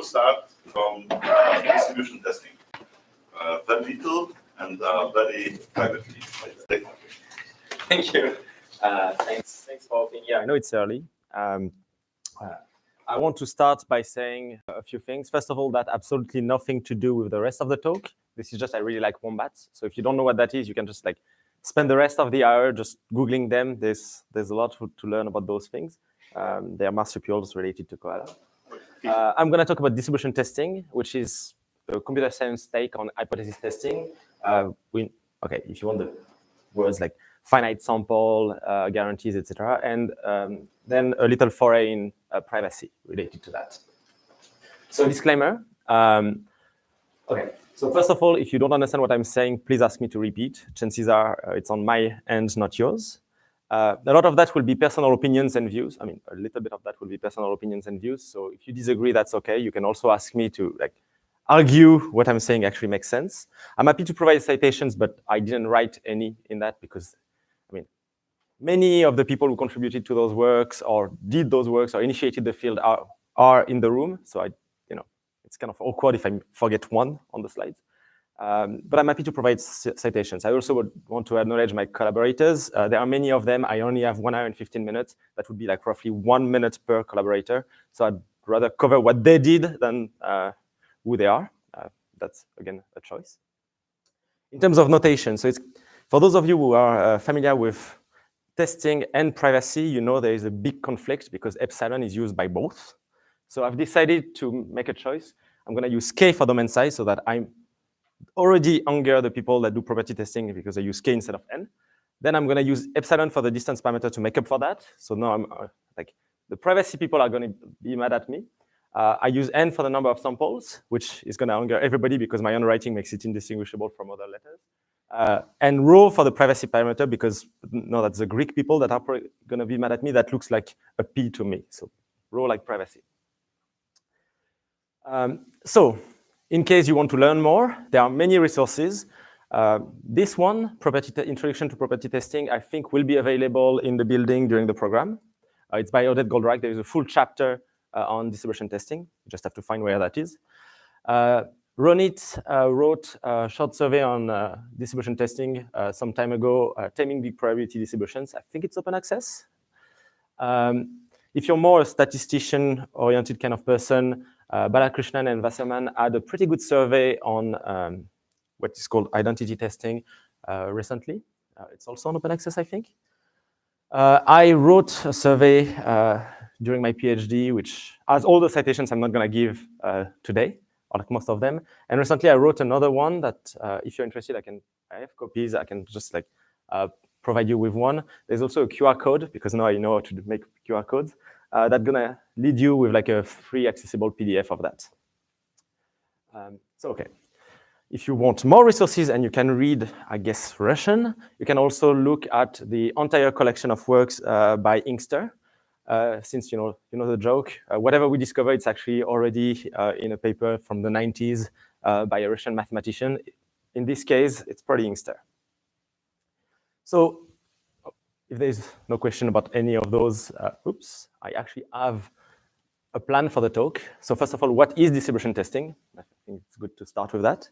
will start from distribution testing. Very little and very privately. Thank you. Thanks for being here. I know it's early. I want to start by saying a few things. First of all, that absolutely nothing to do with the rest of the talk. This is just I really like wombats. So if you don't know what that is, you can just like spend the rest of the hour just Googling them. There's a lot to learn about those things. They are marsupials related to koala. I'm going to talk about distribution testing, which is a computer science take on hypothesis testing. Okay, if you want the words like finite sample, guarantees, etc., and then a little foray in privacy related to that. So disclaimer. Okay, so first of all, if you don't understand what I'm saying, please ask me to repeat. Chances are it's on my end, not yours. A lot of that will be personal opinions and views. I mean, a little bit of that will be personal opinions and views. So if you disagree, that's okay. You can also ask me to like argue what I'm saying actually makes sense. I'm happy to provide citations, but I didn't write any in that because, I mean, many of the people who contributed to those works or did those works or initiated the field are in the room. So it's kind of awkward if I forget one on the slides. But I'm happy to provide citations. I also would want to acknowledge my collaborators. There are many of them. I only have 1 hour and 15 minutes. That would be like roughly 1 minute per collaborator. So I'd rather cover what they did than who they are. That's, again, a choice. In terms of notation, so it's for those of you who are familiar with testing and privacy, you know there is a big conflict because epsilon is used by both. So I've decided to make a choice. I'm going to use K for domain size so that I'm already anger the people that do property testing because I use K instead of N. Then I'm going to use epsilon for the distance parameter to make up for that. So now I'm like the privacy people are going to be mad at me. I use N for the number of samples, which is going to anger everybody because my handwriting makes it indistinguishable from other letters. And rho for the privacy parameter because no, that's the Greek people that are going to be mad at me. That looks like a P to me. So rho like privacy. So in case you want to learn more, there are many resources. This one, Introduction to Property Testing, I think will be available in the building during the program. It's by Odette Goldreich. There is a full chapter on distribution testing. You just have to find where that is. Ronit wrote a short survey on distribution testing some time ago, Taming Big Probability Distributions. I think it's open access. If you're more a statistician-oriented kind of person, Balakrishnan and Wasserman had a pretty good survey on what is called identity testing recently. It's also on open access, I think. I wrote a survey during my PhD, which has all the citations I'm not going to give today, or like most of them. And recently, I wrote another one that, if you're interested, I have copies. I can just like provide you with one. There's also a QR code because now I know how to make QR codes. That's gonna lead you with like a free accessible PDF of that. So okay, if you want more resources and you can read, I guess, Russian, you can also look at the entire collection of works by Inkster. Since you know the joke, whatever we discover, it's actually already in a paper from the 90s by a Russian mathematician. In this case, it's probably Inkster. So if there's no question about any of those, I actually have a plan for the talk. So first of all, what is distribution testing? I think it's good to start with that.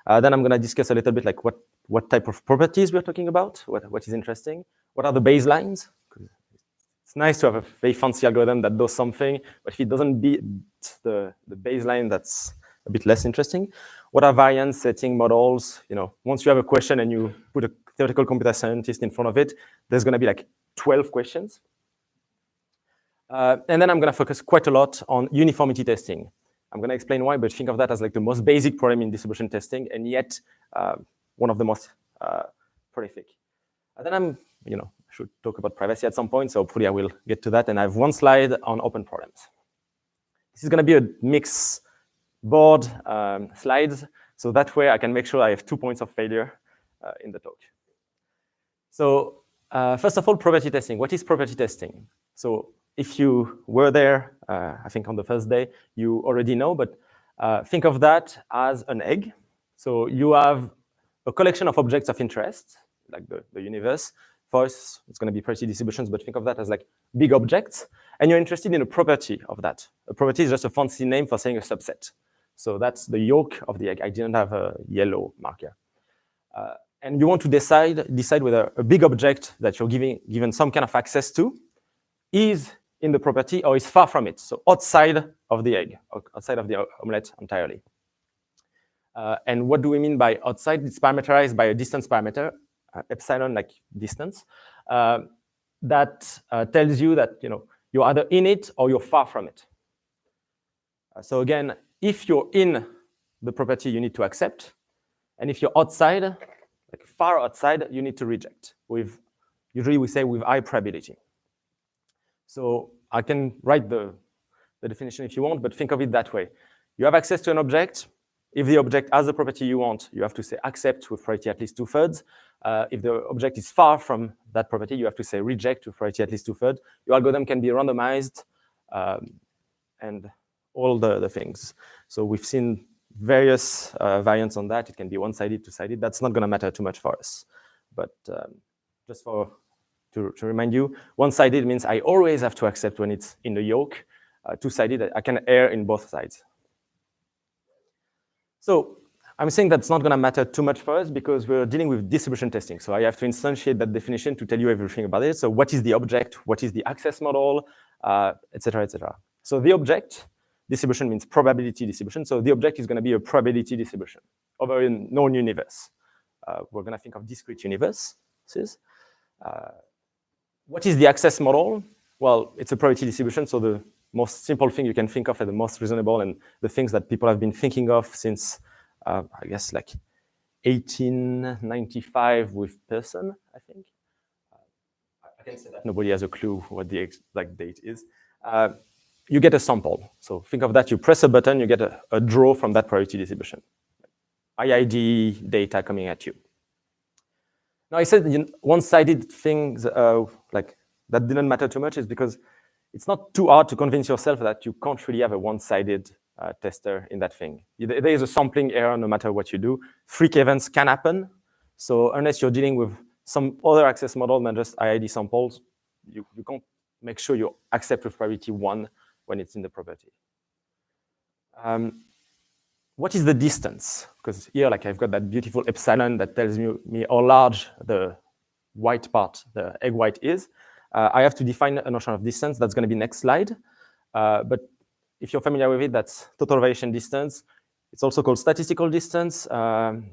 Then I'm going to discuss a little bit like what type of properties we're talking about, what is interesting, what are the baselines. It's nice to have a very fancy algorithm that does something, but if it doesn't beat the baseline, that's a bit less interesting. What are variance setting models? Once you have a question and you put a theoretical computer scientist in front of it, there's going to be like 12 questions. And then I'm going to focus quite a lot on uniformity testing. I'm going to explain why, but think of that as like the most basic problem in distribution testing, and yet one of the most prolific. And then I should talk about privacy at some point, so hopefully I will get to that. And I have one slide on open problems. This is going to be a mix board slides, so that way I can make sure I have 2 points of failure in the talk. So first of all, property testing. What is property testing? So if you were there, I think on the first day, you already know, but think of that as an egg. So you have a collection of objects of interest, like the universe. For us, it's going to be pretty distributions, but think of that as like big objects. and you're interested in a property of that. A property is just a fancy name for saying a subset. So that's the yolk of the egg. I didn't have a yellow marker. And you want to decide whether a big object that you're given some kind of access to is in the property or is far from it, so outside of the egg, or outside of the omelette entirely. And what do we mean by outside? It's parameterized by a distance parameter, epsilon, like distance, that tells you that you're either in it or you're far from it. So again, if you're in the property, you need to accept, and if you're outside, like far outside, you need to reject. Usually we say with high probability. So I can write the definition if you want, but think of it that way. You have access to an object. If the object has the property you want, you have to say accept with probability at least 2/3. If the object is far from that property, you have to say reject with probability at least 2/3. Your algorithm can be randomized and all the things. So we've seen various variants on that. It can be one-sided, two-sided. That's not going to matter too much for us. But just to remind you, one-sided means I always have to accept when it's in the yolk. Two-sided, I can err in both sides. So I'm saying that's not going to matter too much for us because we're dealing with distribution testing. So I have to instantiate that definition to tell you everything about it. So what is the object? What is the access model? Et cetera, et cetera. So the object distribution means probability distribution. So the object is going to be a probability distribution over a known universe. We're going to think of discrete universes. What is the access model? Well, it's a probability distribution. So the most simple thing you can think of as the most reasonable and the things that people have been thinking of since, I guess, like 1895 with Pearson, I think. I can say that nobody has a clue what the exact date is. You get a sample. So think of that. You press a button, you get a draw from that probability distribution. IID data coming at you. Now, I said one-sided things like that didn't matter too much is because it's not too hard to convince yourself that you can't really have a one-sided tester in that thing. There is a sampling error no matter what you do. Freak events can happen. So unless you're dealing with some other access model than just IID samples, you can't make sure you accept with probability 1 when it's in the property. What is the distance? Because here, like I've got that beautiful epsilon that tells me how large the white part, the egg white is. I have to define a notion of distance. That's going to be next slide. But if you're familiar with it, that's total variation distance. It's also called statistical distance.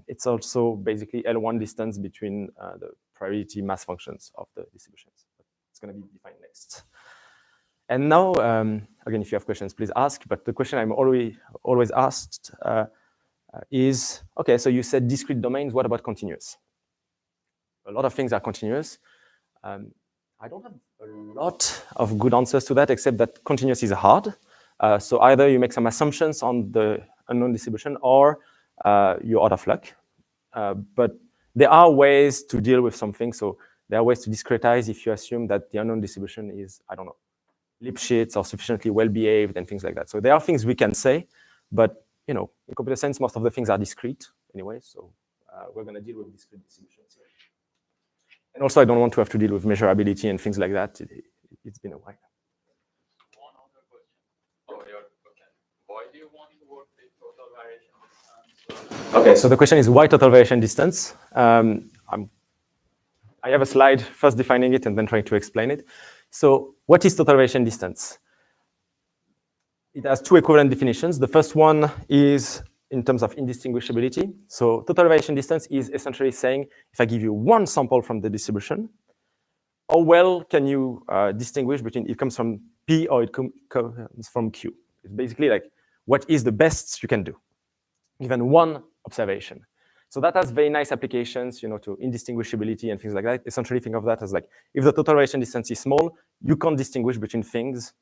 It's also basically L1 distance between the probability mass functions of the distributions. It's going to be defined next. And now, again, if you have questions, please ask. But the question I'm always asked is, OK, so you said discrete domains. What about continuous? A lot of things are continuous. I don't have a lot of good answers to that, except that continuous is hard. So either you make some assumptions on the unknown distribution, or you're out of luck. But there are ways to deal with something. So there are ways to discretize if you assume that the unknown distribution is, I don't know, Lipschitz or sufficiently well-behaved and things like that. So there are things we can say, but in computer science, most of the things are discrete anyway. So we're going to deal with discrete distributions here. And also, I don't want to have to deal with measurability and things like that. It's been a while. One other question. Okay. Why do you want to work with total variation distance? Okay, so the question is why total variation distance? I have a slide first defining it and then trying to explain it. So what is total variation distance? It has two equivalent definitions. The first one is in terms of indistinguishability. So total variation distance is essentially saying, if I give you one sample from the distribution, how well can you distinguish between it comes from P or it comes from Q? It's basically like, what is the best you can do, given one observation? So that has very nice applications, to indistinguishability and things like that. Essentially, think of that as like, if the total variation distance is small, you can't distinguish between things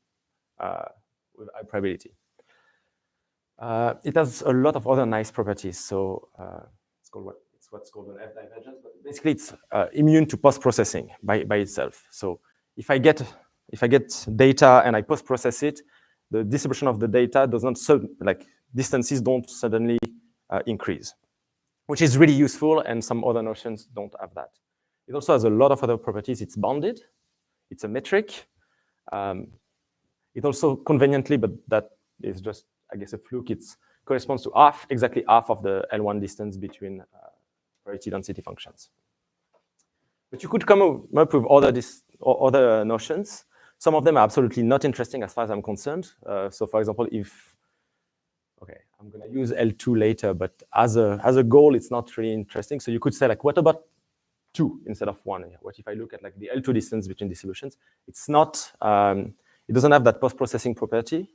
with high probability. It has a lot of other nice properties. So it's what's called an F divergence. But basically, it's immune to post-processing by itself. So if I get data and I post-process it, the distribution of the data does not distances don't suddenly increase, which is really useful, and some other notions don't have that. It also has a lot of other properties. It's bounded. It's a metric. It also conveniently, but that is just, I guess, a fluke, it corresponds to half, exactly half of the L1 distance between probability density functions. But you could come up with other notions. Some of them are absolutely not interesting as far as I'm concerned. So for example, okay, I'm gonna use L2 later, but as a goal, it's not really interesting. So you could say like, what about 2 instead of 1? What if I look at like the L2 distance between distributions? It's not, it doesn't have that post-processing property.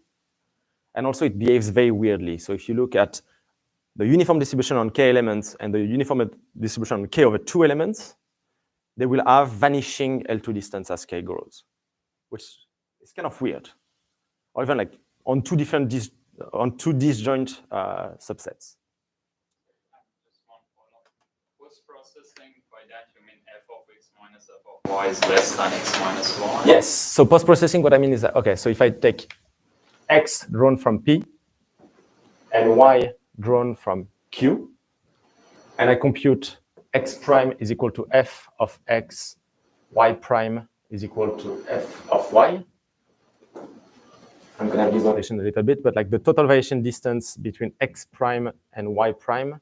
And also it behaves very weirdly. So if you look at the uniform distribution on k elements and the uniform distribution on k over 2 elements, they will have vanishing L2 distance as k grows, which is kind of weird. Or even like on two disjoint subsets. Just one follow-up. Post-processing, by that you mean f of x minus f of y is less than x minus y? Yes. So post-processing, what I mean is that, okay, so if I take x drawn from P and y drawn from Q, and I compute x prime is equal to f of x, y prime is equal to f of y. I'm going to have this notation a little bit, but like the total variation distance between x prime and y prime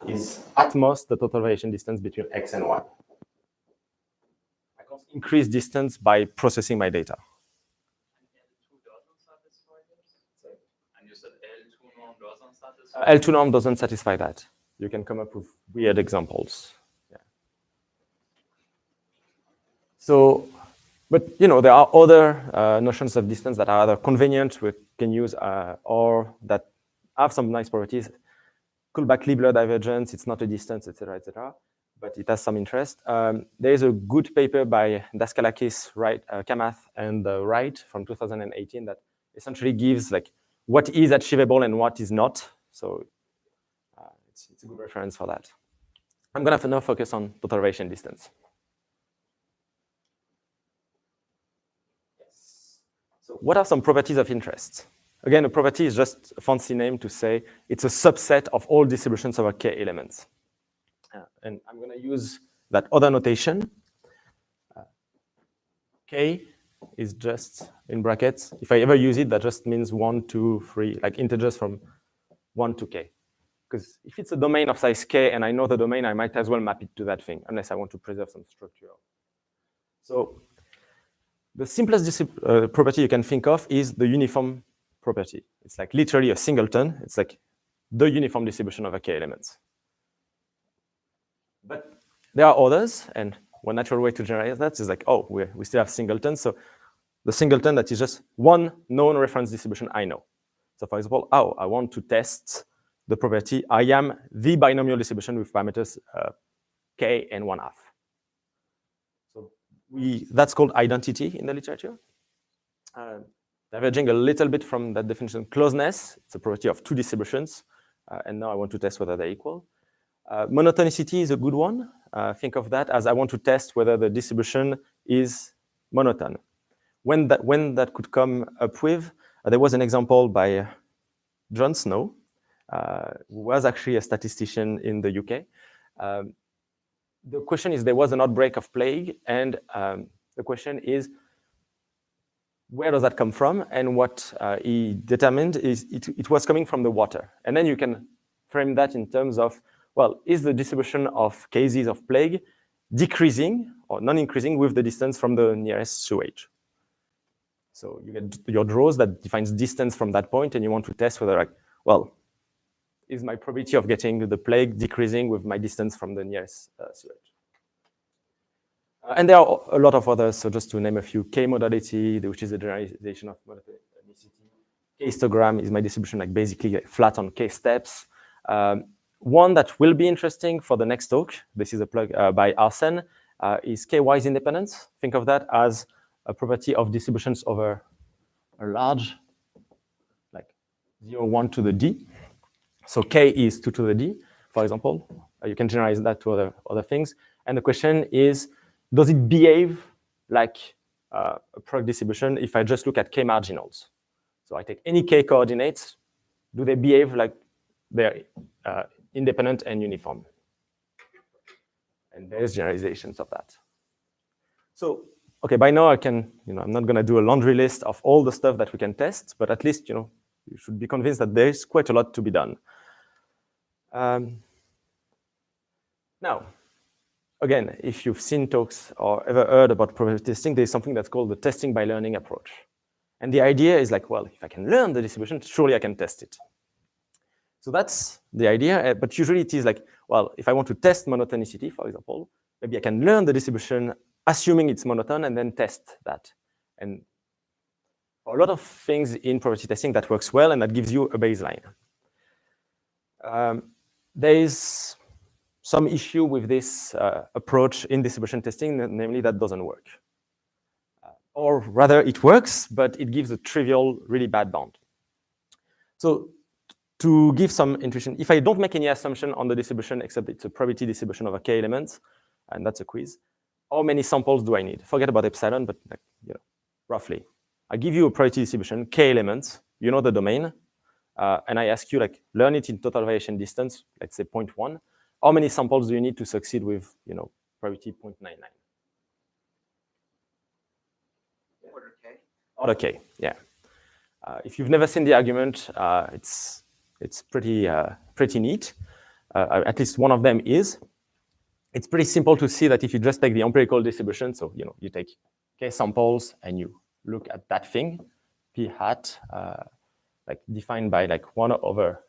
is at most the total variation distance between x and y. I can't increase distance by processing my data. And L2 doesn't satisfy this? And you said L2 norm doesn't satisfy L2 norm doesn't satisfy that. You can come up with weird examples. Yeah. So, but you know, there are other notions of distance that are either convenient, we can use, or that have some nice properties. Kullback-Leibler divergence, it's not a distance, etc., but it has some interest. There is a good paper by Daskalakis, Kamath, and Wright from 2018 that essentially gives like what is achievable and what is not. So it's a good reference for that. I'm going to now focus on total variation distance. Yes. So what are some properties of interest? Again, a property is just a fancy name to say it's a subset of all distributions over k elements. And I'm going to use that other notation. K is just in brackets. If I ever use it, that just means 1, 2, 3, like integers from 1 to k. Because if it's a domain of size k and I know the domain, I might as well map it to that thing, unless I want to preserve some structure. So the simplest property you can think of is the uniform property. It's like literally a singleton. It's like the uniform distribution over k elements. But there are others, and one natural way to generalize that is like, oh, we still have singletons. So the singleton that is just one known reference distribution I know. So for example, I want to test the property I am the binomial distribution with parameters k and 1/2. So that's called identity in the literature. Diverging a little bit from that definition, closeness, it's a property of two distributions, and now I want to test whether they're equal. Monotonicity is a good one. Think of that as I want to test whether the distribution is monotone. When that could come up with, there was an example by John Snow, who was actually a statistician in the UK. The question is, there was an outbreak of plague, and the question is, where does that come from? And what he determined is it was coming from the water. And then you can frame that in terms of, well, is the distribution of cases of plague decreasing or non-increasing with the distance from the nearest sewage? So you get your draws that defines distance from that point, and you want to test whether, like, well, is my probability of getting the plague decreasing with my distance from the nearest sewage? And there are a lot of others. So just to name a few, K-modality, which is a generalization of monotonicity. K-histogram is my distribution, like basically flat on K steps. One that will be interesting for the next talk, this is a plug by Arsene, is K-wise independence. Think of that as a property of distributions over a large, like 0, 1 to the d. So K is 2 to the d, for example. You can generalize that to other things. And the question is, does it behave like a product distribution if I just look at K marginals? So I take any K coordinates, do they behave like they're independent and uniform? And there's generalizations of that. So, okay, by now I can, I'm not going to do a laundry list of all the stuff that we can test, but at least, you should be convinced that there is quite a lot to be done. Now, again, if you've seen talks or ever heard about probability testing, there's something that's called the testing by learning approach. And the idea is like, well, if I can learn the distribution, surely I can test it. So that's the idea, but usually it is like, well, if I want to test monotonicity, for example, maybe I can learn the distribution assuming it's monotone and then test that. And for a lot of things in probability testing, that works well and that gives you a baseline. There is some issue with this approach in distribution testing, namely that doesn't work. Or rather, it works, but it gives a trivial, really bad bound. So to give some intuition, if I don't make any assumption on the distribution, except it's a probability distribution over k elements, and that's a quiz, how many samples do I need? Forget about epsilon, but roughly. I give you a probability distribution, k elements, you know the domain, and I ask you, learn it in total variation distance, let's say 0.1. How many samples do you need to succeed with, probability 0.99? Order K? Order K, yeah. If you've never seen the argument, it's pretty neat. At least one of them is. It's pretty simple to see that if you just take the empirical distribution, so you take k samples and you look at that thing, p hat, defined by 1 over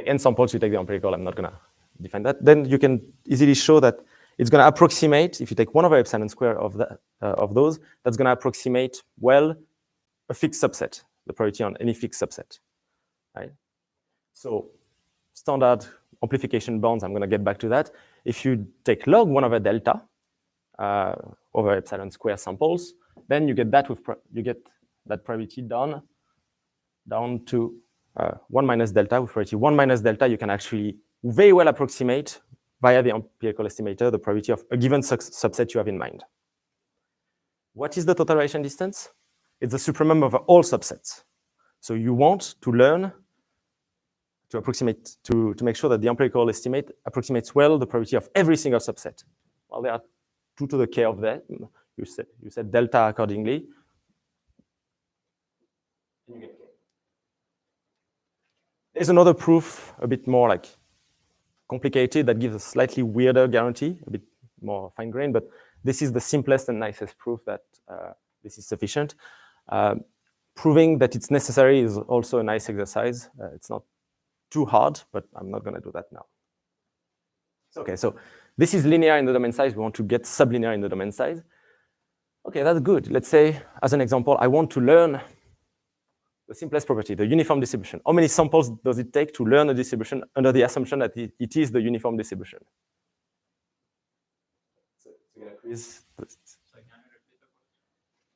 n samples, you take the empirical. I'm not gonna define that. Then you can easily show that it's gonna approximate. If you take 1 over epsilon square of those, that's gonna approximate well a fixed subset, the probability on any fixed subset, right? So standard amplification bounds, I'm going to get back to that. If you take log 1 over delta over epsilon square samples, then you get that probability down to 1 minus delta. With probability 1 minus delta, you can actually very well approximate via the empirical estimator the probability of a given subset you have in mind. What is the total variation distance? It's the supremum over all subsets. So you want to learn to approximate, to make sure that the empirical estimate approximates well the probability of every single subset. Well, there are 2 to the k of that. You said delta accordingly. There's another proof, a bit more complicated, that gives a slightly weirder guarantee, a bit more fine-grained, but this is the simplest and nicest proof that this is sufficient. Proving that it's necessary is also a nice exercise. It's not too hard, but I'm not going to do that now. Okay, so this is linear in the domain size. We want to get sublinear in the domain size. Okay, that's good. Let's say, as an example, I want to learn the simplest property, the uniform distribution. How many samples does it take to learn a distribution under the assumption that it is the uniform distribution?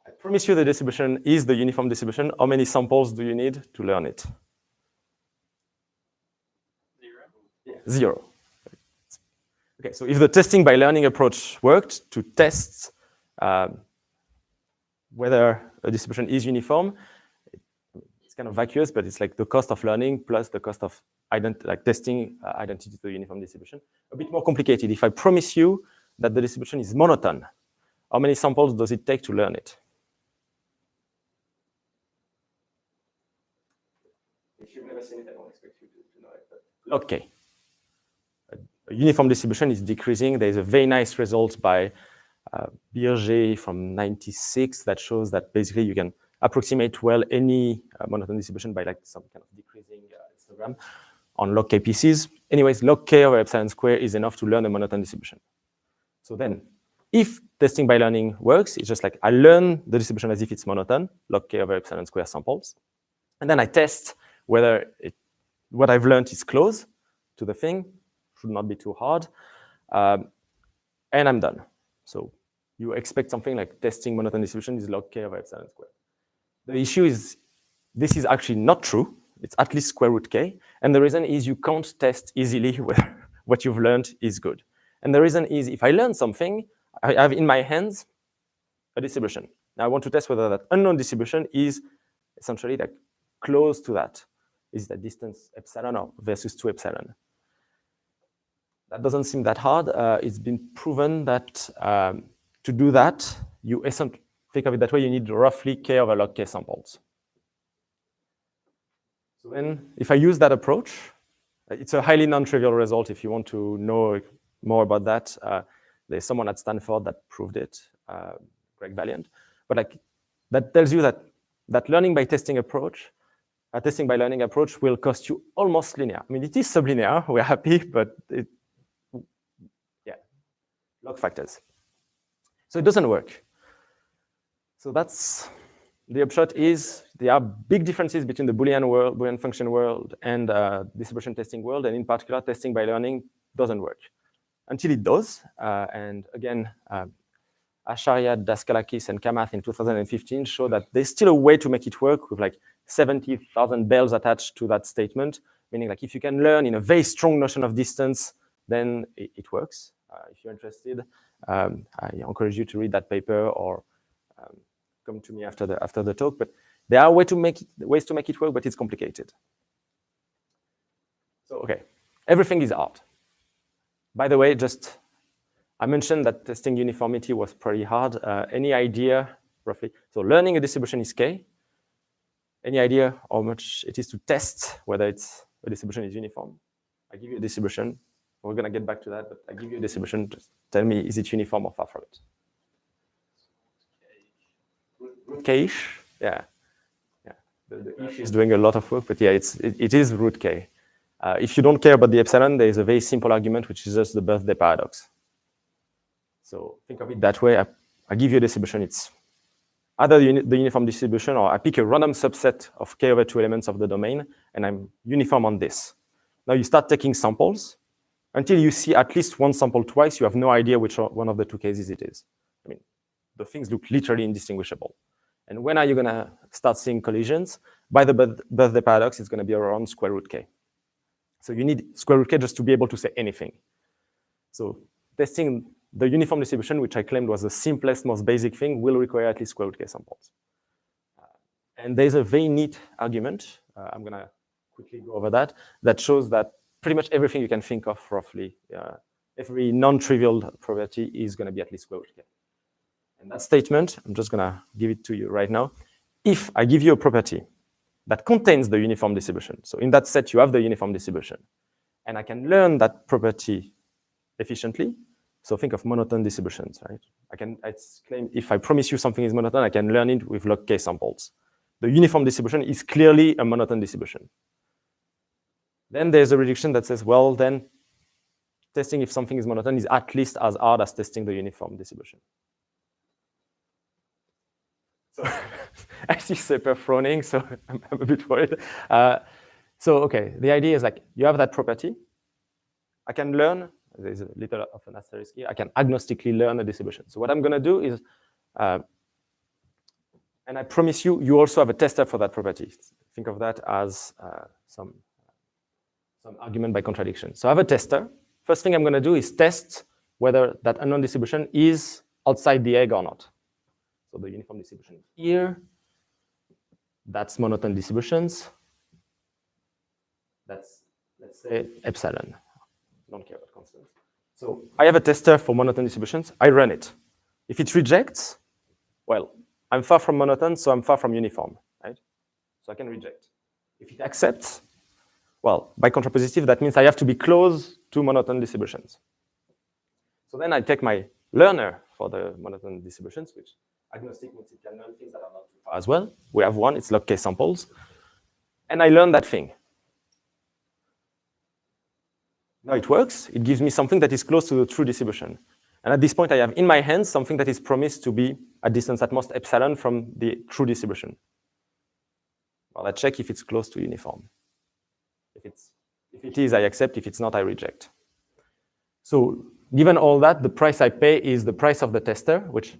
I promise you the distribution is the uniform distribution. How many samples do you need to learn it? 0. Okay, so if the testing by learning approach worked to test whether a distribution is uniform, it's kind of vacuous, but it's like the cost of learning plus the cost of testing identity to the uniform distribution. A bit more complicated. If I promise you that the distribution is monotone, how many samples does it take to learn it? If you've never seen it, I don't expect you to know it. But log K. A uniform distribution is decreasing. There's a very nice result by Birger from '96 that shows that basically you can approximate well any monotone distribution by some kind of decreasing histogram on log K pieces. Anyways, log K over epsilon square is enough to learn a monotone distribution. So then, if testing by learning works, it's just I learn the distribution as if it's monotone, log K over epsilon square samples, and then I test whether what I've learned is close to the thing. Should not be too hard, and I'm done. So you expect something like testing monotone distribution is log K over epsilon square. The issue is this is actually not true. It's at least square root K, and the reason is you can't test easily whether what you've learned is good. And the reason is if I learn something, I have in my hands a distribution. Now I want to test whether that unknown distribution is essentially close to that. Is that distance epsilon or versus 2 epsilon? That doesn't seem that hard. It's been proven that to do that, you essentially think of it that way, you need roughly k over log k samples. So then, if I use that approach, it's a highly non-trivial result. If you want to know more about that, there's someone at Stanford that proved it, Greg Valiant. But like, that tells you that learning by testing approach, testing by learning approach will cost you almost linear. I mean, it is sublinear, we're happy, but log factors. So it doesn't work. So that's the upshot is there are big differences between the Boolean function world and distribution testing world, and in particular, testing by learning doesn't work until it does. And again, Acharya, Daskalakis, and Kamath in 2015 show that there's still a way to make it work with like 70,000 bells attached to that statement, meaning like if you can learn in a very strong notion of distance, then it works. If you're interested, I encourage you to read that paper or come to me after the talk. But there are ways to make it work, but it's complicated. So okay, everything is hard. By the way, I mentioned that testing uniformity was pretty hard. Any idea, roughly? So learning a distribution is k. Any idea how much it is to test whether a distribution is uniform? I give you a distribution. We're going to get back to that, but I give you a distribution. Just tell me, is it uniform or far from it? Root k-ish? Yeah. The ish is doing a lot of work, but yeah, it is root k. If you don't care about the epsilon, there is a very simple argument, which is just the birthday paradox. So think of it that way. I give you a distribution. It's either the uniform distribution, or I pick a random subset of k over 2 elements of the domain, and I'm uniform on this. Now you start taking samples. Until you see at least one sample twice, you have no idea which one of the two cases it is. I mean, the things look literally indistinguishable. And when are you going to start seeing collisions? By the birthday paradox, it's going to be around square root k. So you need square root k just to be able to say anything. So testing the uniform distribution, which I claimed was the simplest, most basic thing, will require at least square root k samples. And there's a very neat argument. I'm going to quickly go over that shows that pretty much everything you can think of roughly, every non-trivial property is going to be at least square root k. And that statement, I'm just going to give it to you right now. If I give you a property that contains the uniform distribution, so in that set you have the uniform distribution, and I can learn that property efficiently, so think of monotone distributions, right? I claim if I promise you something is monotone, I can learn it with log k samples. The uniform distribution is clearly a monotone distribution. Then there's a reduction that says, well, then testing if something is monotone is at least as hard as testing the uniform distribution. So I see Sepper frowning, so I'm a bit worried. So okay, the idea is like you have that property. I can learn, there's a little of an asterisk here, I can agnostically learn a distribution. So what I'm going to do is, and I promise you, you also have a tester for that property. Think of that as some argument by contradiction. So I have a tester. First thing I'm going to do is test whether that unknown distribution is outside the egg or not. So the uniform distribution here, that's monotone distributions. That's, let's say, epsilon. Don't care about constants. So I have a tester for monotone distributions. I run it. If it rejects, well, I'm far from monotone, so I'm far from uniform, right? So I can reject. If it accepts, well, by contrapositive, that means I have to be close to monotone distributions. So then I take my learner for the monotone distributions, which agnostic means it can learn things that are not too far as well. We have one, it's log k samples. And I learn that thing. Now it works. It gives me something that is close to the true distribution. And at this point, I have in my hands something that is promised to be a distance at most epsilon from the true distribution. Well, I check if it's close to uniform. If it is, I accept. If it's not, I reject. So given all that, the price I pay is the price of the tester, which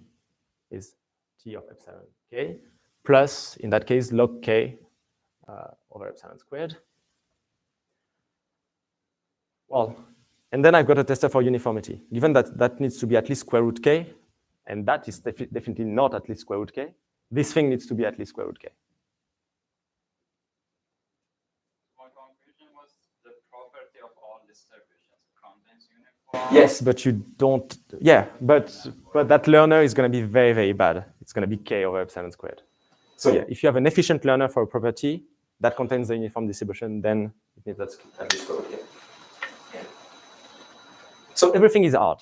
is T of epsilon k, plus, in that case, log k over epsilon squared. Well, and then I've got a tester for uniformity. Given that that needs to be at least square root k, and that is definitely not at least square root k, this thing needs to be at least square root k. My conclusion was the property of all distributions contains uniform. Yes, but you don't. Yeah, but that learner is going to be very, very bad. It's going to be k over epsilon squared. So yeah, if you have an efficient learner for a property that contains the uniform distribution, then it means that's at least okay. Yeah. So everything is hard,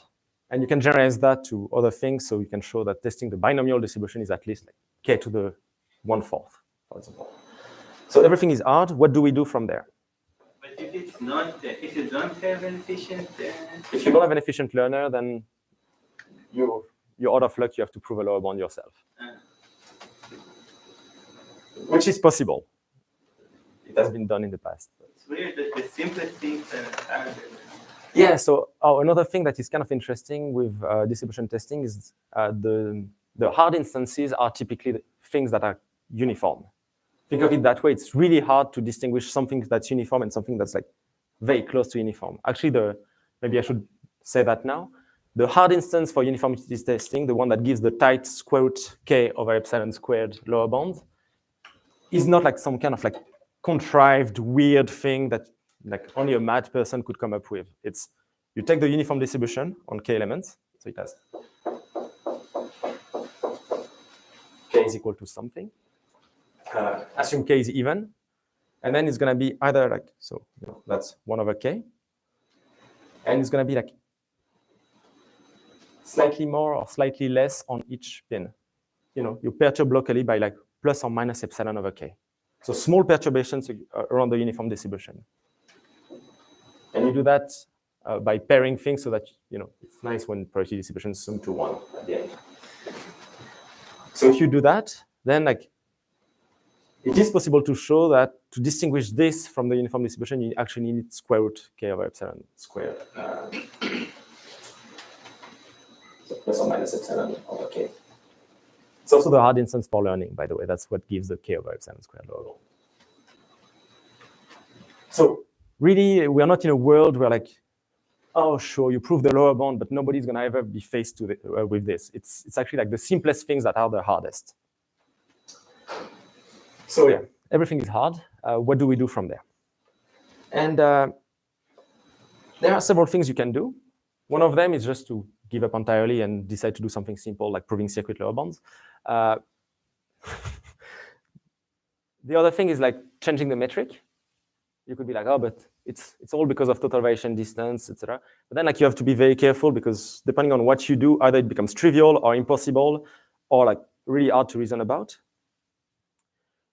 and you can generalize that to other things. So you can show that testing the binomial distribution is at least like k to the 1/4, for example. So everything is hard. What do we do from there? But if it's not, if you don't have an efficient, If you don't have an efficient learner, then you're out of luck. You have to prove a lower bound yourself, which is possible. It has been done in the past. it's weird that the simplest things are harder. Yeah, so another thing that is kind of interesting with distribution testing is the hard instances are typically the things that are uniform. Think of it that way. It's really hard to distinguish something that's uniform and something that's like very close to uniform. Actually, maybe I should say that now. The hard instance for uniformity testing, the one that gives the tight square root k over epsilon squared lower bound, is not like some kind of like contrived weird thing that like only a mad person could come up with. It's you take the uniform distribution on k elements, so it has k is equal to something. Assume k is even, and then it's going to be either like, so that's 1 over k, and it's going to be like slightly more or slightly less on each pin. You perturb locally by like plus or minus epsilon over k. So small perturbations around the uniform distribution. And you do that by pairing things so that, it's nice when probability distributions sum to 1 at the end. So if you do that, then like, it is possible to show that to distinguish this from the uniform distribution, you actually need square root k over epsilon squared. So plus or minus epsilon over k. It's also the hard instance for learning, by the way. That's what gives the k over epsilon squared lower bound. So really, we are not in a world where like, oh, sure, you prove the lower bound, but nobody's going to ever be faced with this. It's actually like the simplest things that are the hardest. So yeah, everything is hard. What do we do from there? And there are several things you can do. One of them is just to give up entirely and decide to do something simple like proving circuit lower bounds. The other thing is like changing the metric. You could be like, oh, but it's all because of total variation distance, etc. But then like you have to be very careful because depending on what you do, either it becomes trivial or impossible or like really hard to reason about.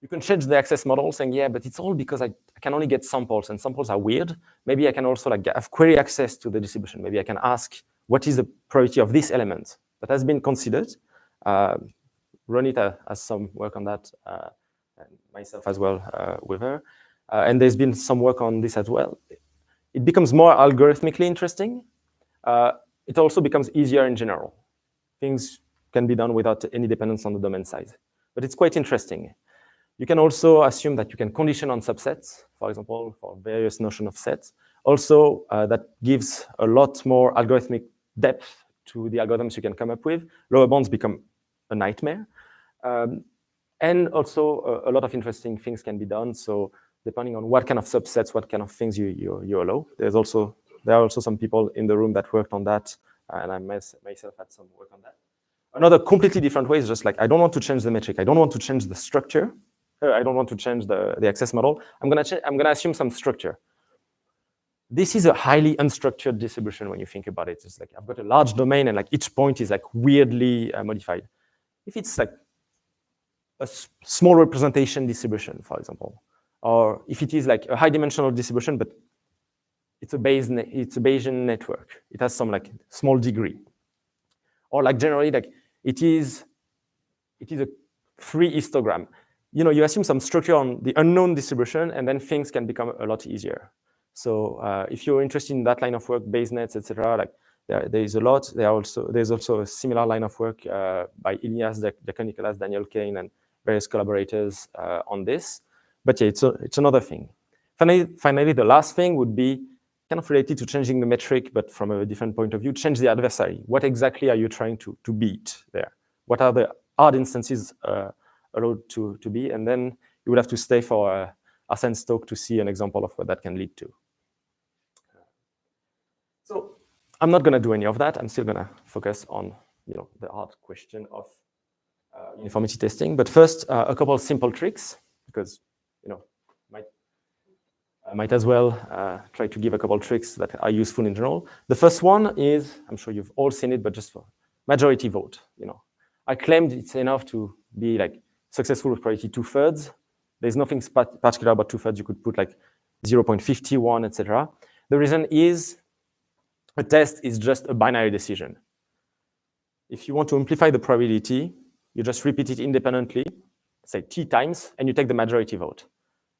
You can change the access model saying, yeah, but it's all because I can only get samples and samples are weird. Maybe I can also like have query access to the distribution. Maybe I can ask, what is the probability of this element? That has been considered. Ronit has some work on that, and myself as well with her. And there's been some work on this as well. It becomes more algorithmically interesting. It also becomes easier in general. Things can be done without any dependence on the domain size. But it's quite interesting. You can also assume that you can condition on subsets, for example, for various notion of sets. Also, that gives a lot more algorithmic depth to the algorithms you can come up with. Lower bounds become a nightmare. And also, a lot of interesting things can be done. So depending on what kind of subsets, what kind of things you allow. There are also some people in the room that worked on that, and I myself had some work on that. Another completely different way is just like, I don't want to change the metric. I don't want to change the structure. I don't want to change the access model. I'm gonna assume some structure. This is a highly unstructured distribution when you think about it. It's like I've got a large domain and like each point is like weirdly modified. If it's like a small representation distribution, for example, or if it is like a high dimensional distribution, but it's a Bayesian network. It has some like small degree, or like generally like it is a free histogram. You assume some structure on the unknown distribution, and then things can become a lot easier. So if you're interested in that line of work, Bayes nets, etc., like there is a lot. There's also a similar line of work by Ilias Diakonikolas, Daniel Kane, and various collaborators on this. But yeah, it's another thing. Finally, the last thing would be kind of related to changing the metric, but from a different point of view. Change the adversary. What exactly are you trying to beat there? What are the hard instances allowed to be? And then you would have to stay for Arsene's talk to see an example of what that can lead to. I'm not going to do any of that. I'm still going to focus on the hard question of uniformity testing. But first, a couple of simple tricks, because might as well try to give a couple of tricks that are useful in general. The first one is, I'm sure you've all seen it, but just for majority vote. I claimed it's enough to be like successful with probability 2/3. There's nothing particular about 2/3. You could put like 0.51, etc. The reason is a test is just a binary decision. If you want to amplify the probability, you just repeat it independently, say t times, and you take the majority vote.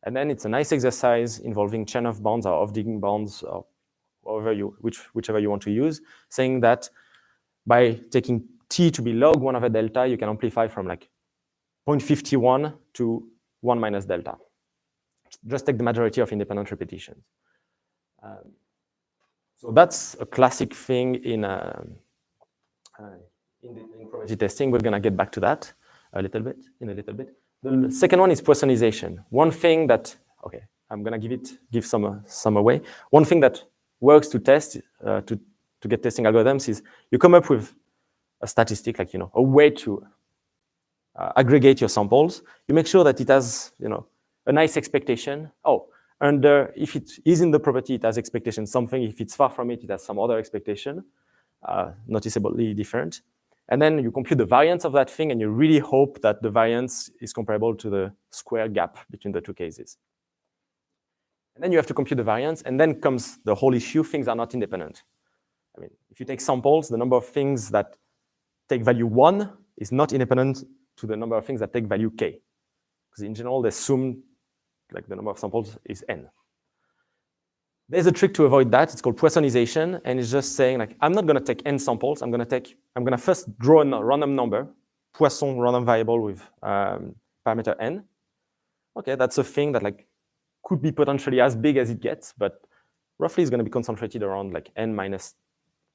And then it's a nice exercise involving chain of bonds or off-digging bonds, or whichever you want to use, saying that by taking t to be log 1 over delta, you can amplify from like 0.51 to 1 minus delta. Just take the majority of independent repetitions. So that's a classic thing in probability testing. We're going to get back to that in a little bit. The second one is Poissonization. One thing that, okay, I'm going to give some away. One thing that works to test, to get testing algorithms is you come up with a statistic, like, a way to aggregate your samples. You make sure that it has, a nice expectation. Oh, and if it is in the property, it has expectation something. If it's far from it, it has some other expectation, noticeably different. And then you compute the variance of that thing, and you really hope that the variance is comparable to the square gap between the two cases. And then you have to compute the variance, and then comes the whole issue. Things are not independent. I mean, if you take samples, the number of things that take value 1 is not independent to the number of things that take value k. Because in general, they assume like the number of samples is n. There's a trick to avoid that. It's called Poissonization, and it's just saying like, I'm not going to take n samples. I'm going to first draw a random number, Poisson random variable with parameter n. Okay, that's a thing that like could be potentially as big as it gets, but roughly it's going to be concentrated around like n minus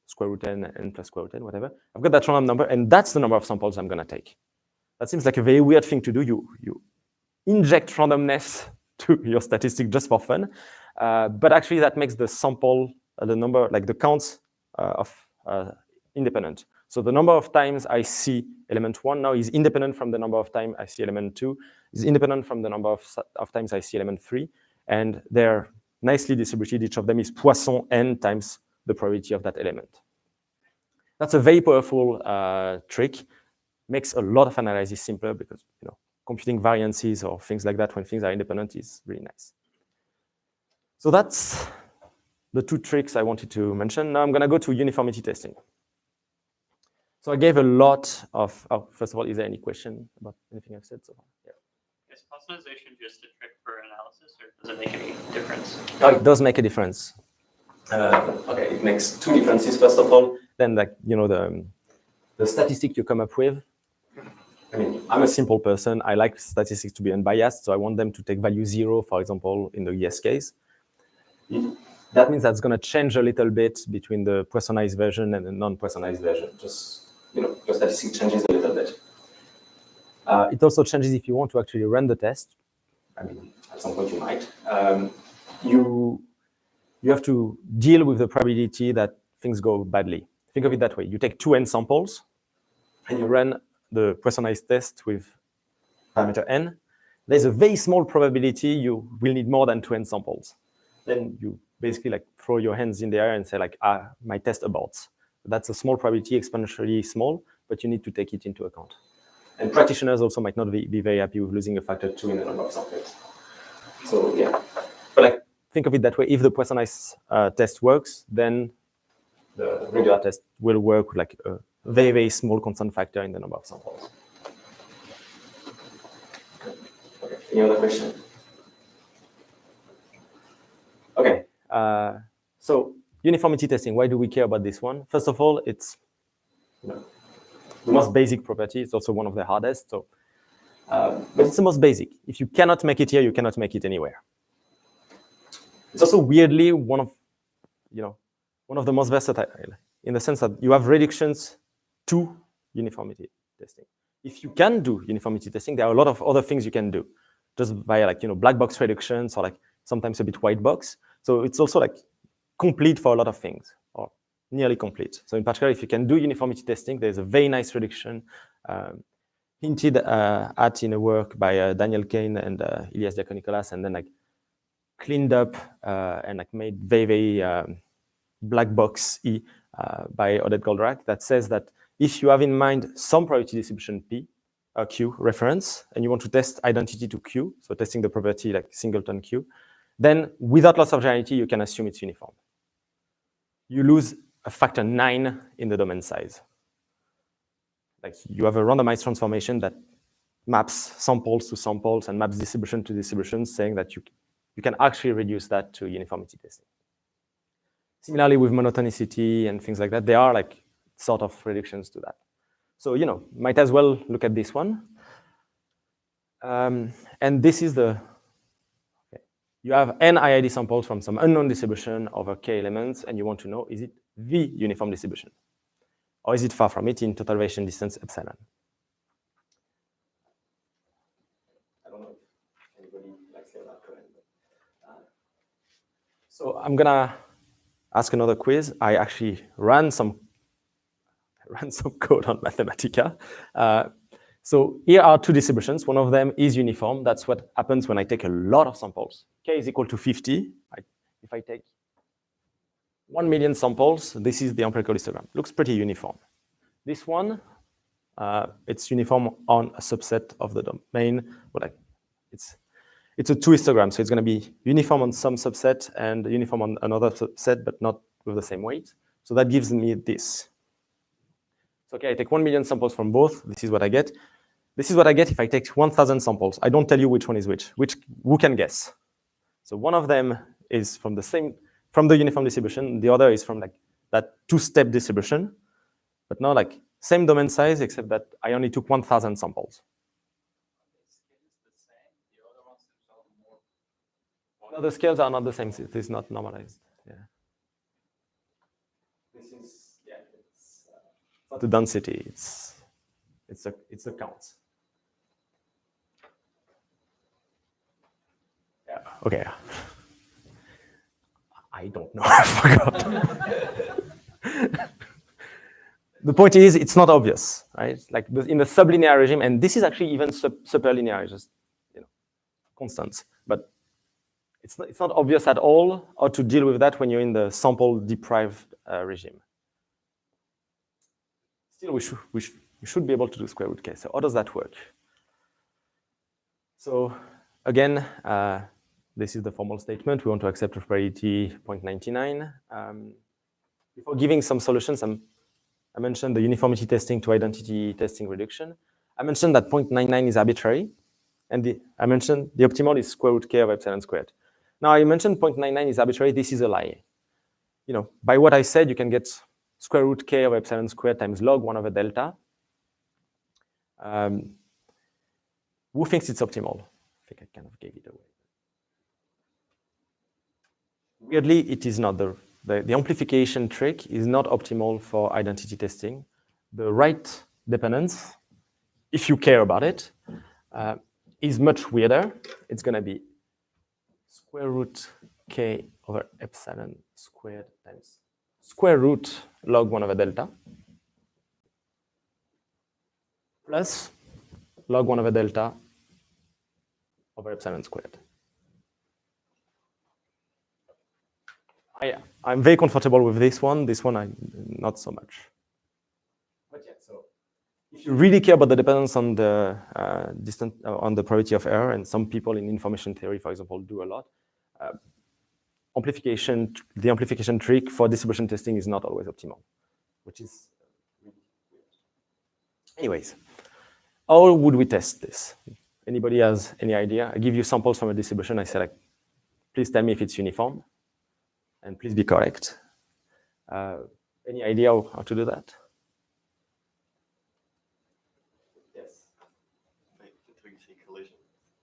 square root n, n plus square root n, whatever. I've got that random number, and that's the number of samples I'm going to take. That seems like a very weird thing to do. You inject randomness to your statistic just for fun. But actually, that makes the sample, the number, like the counts independent. So the number of times I see element 1 now is independent from the number of times I see element 2, is independent from the number of times I see element 3, and they're nicely distributed. Each of them is Poisson n times the probability of that element. That's a very powerful trick. Makes a lot of analysis simpler because computing variances or things like that when things are independent is really nice. So that's the two tricks I wanted to mention. Now I'm going to go to uniformity testing. So I gave a lot of, first of all, is there any question about anything I've said so far? Yeah. Is Poissonization just a trick for analysis, or does it make any difference? Oh, it does make a difference. Okay, it makes two differences. First of all, then like the statistic you come up with. I mean, I'm a simple person. I like statistics to be unbiased, so I want them to take value 0, for example, in the yes case. That means that's going to change a little bit between the Poissonized version and the non-Poissonized version. Just, your statistic changes a little bit. It also changes if you want to actually run the test. I mean, at some point you might. You have to deal with the probability that things go badly. Think of it that way. You take 2n samples, and you run the Poissonized test with parameter n. There's a very small probability you will need more than 2n samples. Then you basically like throw your hands in the air and say like, my test aborts. That's a small probability, exponentially small, but you need to take it into account. And practitioners also might not be very happy with losing a factor 2 in the number of samples. So yeah, but like think of it that way. If the Poissonized test works, then the regular test will work with like a very, very small constant factor in the number of samples. Okay. Any other question? Okay. So uniformity testing, why do we care about this one? First of all, it's the most basic property. It's also one of the hardest. So, but it's the most basic. If you cannot make it here, you cannot make it anywhere. It's also weirdly one of the most versatile, in the sense that you have reductions to uniformity testing. If you can do uniformity testing, there are a lot of other things you can do, just via like black box reductions or like sometimes a bit white box. So it's also like complete for a lot of things. Or nearly complete. So in particular, if you can do uniformity testing, there's a very nice reduction hinted at in a work by Daniel Kane and Ilias Diakonikolas, and then like cleaned up and like made very black box by Oded Goldrack that says that if you have in mind some probability distribution P, Q reference, and you want to test identity to Q, so testing the property like singleton Q, then without loss of generality, you can assume it's uniform. You lose a factor 9 in the domain size. Like you have a randomized transformation that maps samples to samples and maps distribution to distribution, saying that you can actually reduce that to uniformity testing. Similarly with monotonicity and things like that, there are like sort of reductions to that. So, might as well look at this one. And this is you have n IID samples from some unknown distribution over k elements, and you want to know, is it the uniform distribution? Or is it far from it in total variation distance epsilon? I don't know if anybody likes that comment. So I'm gonna ask another quiz. I actually ran some code on Mathematica. So here are two distributions. One of them is uniform. That's what happens when I take a lot of samples. K is equal to 50. If I take 1 million samples, this is the empirical histogram. Looks pretty uniform. This one, it's uniform on a subset of the domain, but it's a 2 histogram, so it's going to be uniform on some subset and uniform on another subset, but not with the same weight. So that gives me this. So okay, I take 1 million samples from both. This is what I get. This is what I get if I take 1,000 samples. I don't tell you which one is which. Who can guess? So one of them is from the uniform distribution. The other is from like that 2-step distribution. But now like same domain size, except that I only took 1,000 samples. No, the scales are not the same. It is not normalized. Yeah. This is it's not the density. It's a count. Yeah. Okay. I don't know. I forgot. The point is, it's not obvious, right? Like in the sublinear regime, and this is actually even superlinear, just constant. But it's not obvious at all how to deal with that when you're in the sample-deprived regime. Still, we should be able to do square root k. So how does that work? So again, this is the formal statement. We want to accept a probability 0.99. Before giving some solutions, I mentioned the uniformity testing to identity testing reduction. I mentioned that 0.99 is arbitrary. And I mentioned the optimal is square root k of epsilon squared. Now, I mentioned 0.99 is arbitrary. This is a lie. By what I said, you can get square root k of epsilon squared times log 1 over delta. Who thinks it's optimal? I think I kind of gave it away. Weirdly, it is not. The amplification trick is not optimal for identity testing. The right dependence, if you care about it, is much weirder. It's going to be square root k over epsilon squared times square root log 1 over delta plus log 1 over delta over epsilon squared. I'm very comfortable with this one. This one, I'm not so much. But yeah, so if you really care about the dependence on the on the probability of error, and some people in information theory, for example, do a lot, the amplification trick for distribution testing is not always optimal, which is really weird. Anyways, how would we test this? Anybody has any idea? I give you samples from a distribution. I say, like, please tell me if it's uniform, and please be correct. Any idea how to do that? Yes.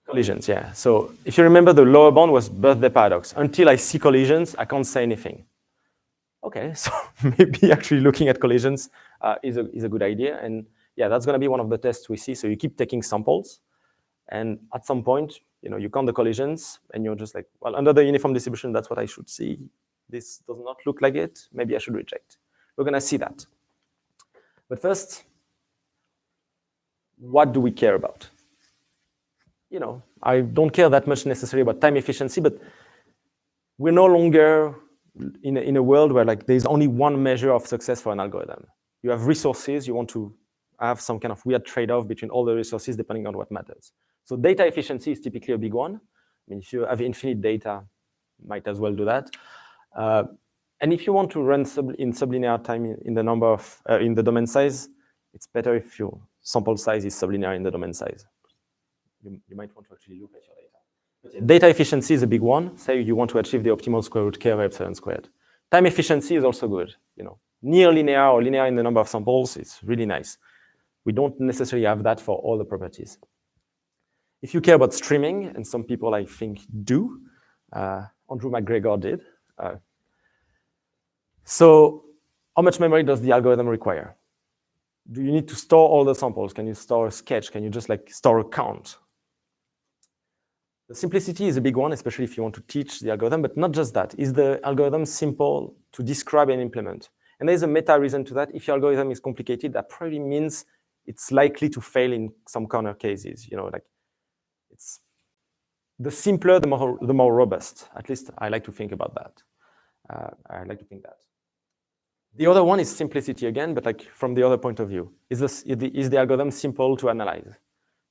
Collisions, yeah. So if you remember, the lower bound was birthday paradox. Until I see collisions, I can't say anything. Okay, so maybe actually looking at collisions is a good idea. And yeah, that's going to be one of the tests we see. So you keep taking samples, and at some point, you count the collisions, and you're just like, well, under the uniform distribution, that's what I should see. This does not look like it. Maybe I should reject. We're going to see that. But first, what do we care about? You know, I don't care that much necessarily about time efficiency, but we're no longer in a world where like there's only one measure of success for an algorithm. You have resources, you want to have some kind of weird trade-off between all the resources depending on what matters. So data efficiency is typically a big one. I mean, if you have infinite data, might as well do that. And if you want to run in sublinear time in the number of in the domain size, it's better if your sample size is sublinear in the domain size. You might want to actually look at your data. But yeah, data efficiency is a big one. Say you want to achieve the optimal square root k of epsilon squared. Time efficiency is also good. You know, near linear or linear in the number of samples, it's really nice. We don't necessarily have that for all the properties. If you care about streaming, and some people I think do, Andrew McGregor did. So how much memory does the algorithm require? Do you need to store all the samples? Can you store a sketch? Can you just like store a count? The simplicity is a big one, especially if you want to teach the algorithm, but not just that. Is the algorithm simple to describe and implement? And there's a meta reason to that. If your algorithm is complicated, that probably means it's likely to fail in some corner cases. You know, like it's the simpler, the more robust. At least I like to think about that. I like to think that. The other one is simplicity again, but like from the other point of view. Is the algorithm simple to analyze?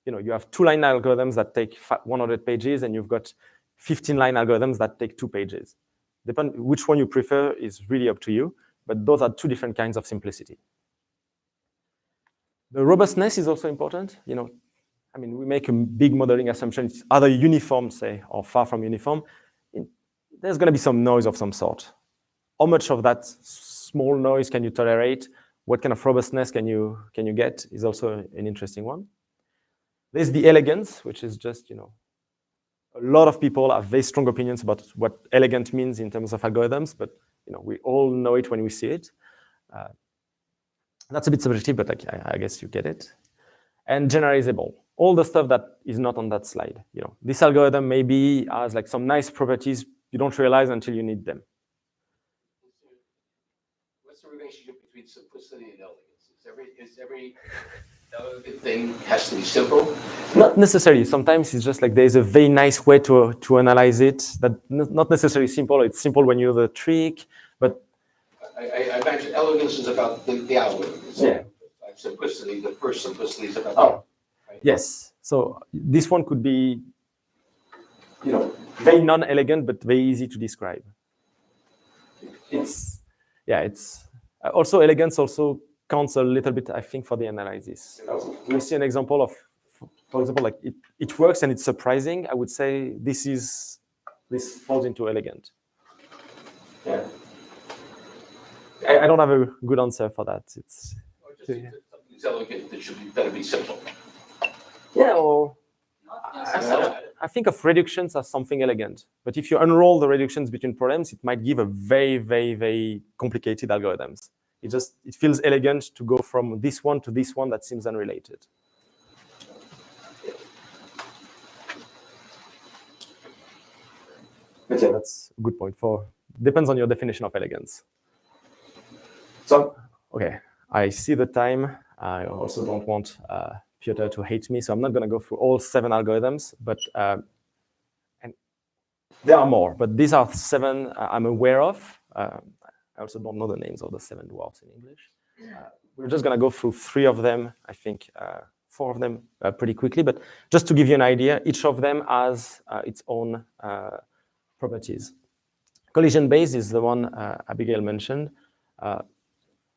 You know, you have 2-line algorithms that take 100 pages, and you've got 15-line algorithms that take 2 pages. Depend which one you prefer is really up to you, but those are 2 different kinds of simplicity. The robustness is also important. You know, I mean, we make a big modeling assumption. It's either uniform, say, or far from uniform. There's going to be some noise of some sort. How much of that small noise can you tolerate? What kind of robustness can you get is also an interesting one. There's the elegance, which is just, you know, a lot of people have very strong opinions about what elegant means in terms of algorithms, but you know, we all know it when we see it. That's a bit subjective, but like, I guess you get it. And generalizable, all the stuff that is not on that slide. You know, this algorithm maybe has like some nice properties you don't realize until you need them. What's the relationship between simplicity and elegance? Is every elegant thing has to be simple? Not necessarily. Sometimes it's just like there's a very nice way to analyze it. That not necessarily simple. It's simple when you know the trick, but I imagine elegance is about the algorithm. Yeah. Like simplicity, the first simplicity is about. Oh, right? yes. So this one could be, you know, very non-elegant but very easy to describe. It's also elegance also counts a little bit, I think, for the analysis. We see an example of, for example, like it works and it's surprising. I would say this falls into elegant. Yeah. I don't have a good answer for that. It's something that's elegant that should better be simple. Yeah, or necessarily. I think of reductions as something elegant. But if you unroll the reductions between problems, it might give a very, very, very complicated algorithms. It feels elegant to go from this one to this one that seems unrelated. But yeah, that's a good point. Depends on your definition of elegance. So, okay, I see the time. I also don't want Piotr to hate me, so I'm not going to go through all 7 algorithms, but and there are more, but these are 7 I'm aware of. I also don't know the names of the 7 dwarfs in English. We're just going to go through 3 of them, I think 4 of them pretty quickly, but just to give you an idea, each of them has its own properties. Collision base is the one Abigail mentioned.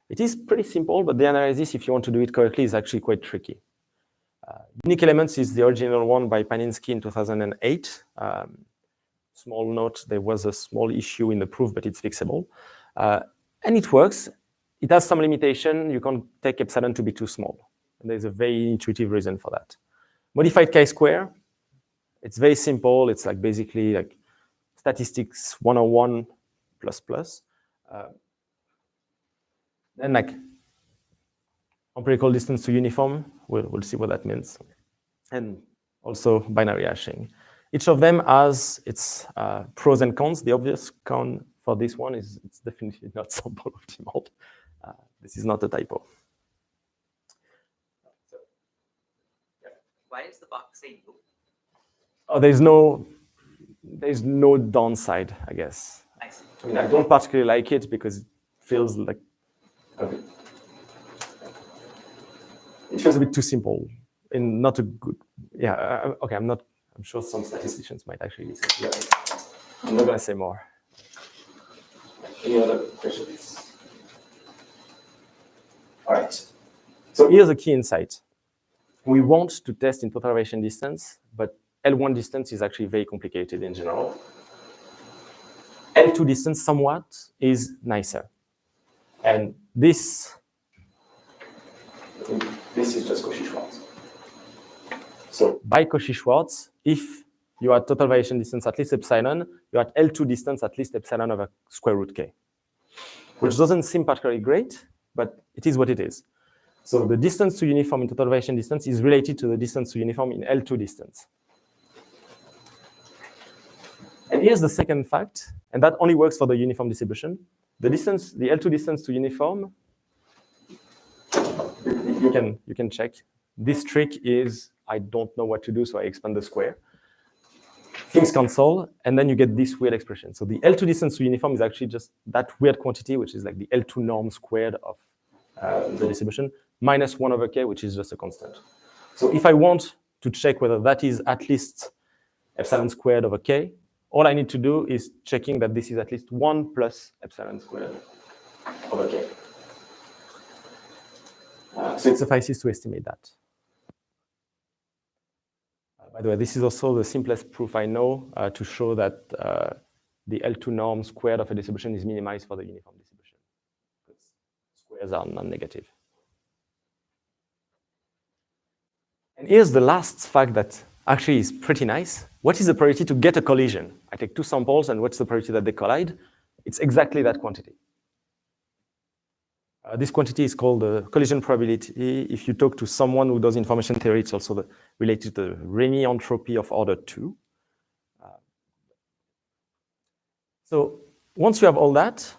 It is pretty simple, but the analysis, if you want to do it correctly, is actually quite tricky. Unique elements is the original one by Paninsky in 2008. Small note, there was a small issue in the proof, but it's fixable. And it works. It has some limitation. You can't take epsilon to be too small. And there's a very intuitive reason for that. Modified chi-square, it's very simple. It's like basically like statistics 101 plus plus. Then like empirical distance to uniform, we'll see what that means. And also binary hashing. Each of them has its pros and cons. The obvious con for this one is it's definitely not sample optimal. This is not a typo. Why is the box say no? Oh, there's no downside, I guess. I see. I mean, I don't particularly like it because it feels like it feels a bit too simple and not a good. Yeah. Okay. I'm sure some statisticians might actually say. Yeah. I'm not gonna say more. Any other questions? All right. So here's a key insight. We want to test in total variation distance, but L1 distance is actually very complicated in general. L2 distance somewhat is nicer. And this is just Cauchy-Schwarz. So by Cauchy-Schwarz, if you are at total variation distance at least epsilon, you're at L2 distance at least epsilon over square root k, which doesn't seem particularly great, but it is what it is. So the distance to uniform in total variation distance is related to the distance to uniform in L2 distance. And here's the second fact, and that only works for the uniform distribution. The distance, the L2 distance to uniform, you can check. This trick is, I don't know what to do, so I expand the square. Things cancel, and then you get this weird expression. So the L2 distance to uniform is actually just that weird quantity, which is like the L2 norm squared of the distribution, minus 1 over k, which is just a constant. So if I want to check whether that is at least epsilon squared over k, all I need to do is checking that this is at least 1 plus epsilon squared over k. So it suffices to estimate that. By the way, this is also the simplest proof I know to show that the L2 norm squared of a distribution is minimized for the uniform distribution, because squares are non-negative. And here's the last fact that actually is pretty nice. What is the probability to get a collision? I take two samples, and what's the probability that they collide? It's exactly that quantity. This quantity is called the collision probability. If you talk to someone who does information theory, it's also related to the Rényi entropy of order 2. So once you have all that,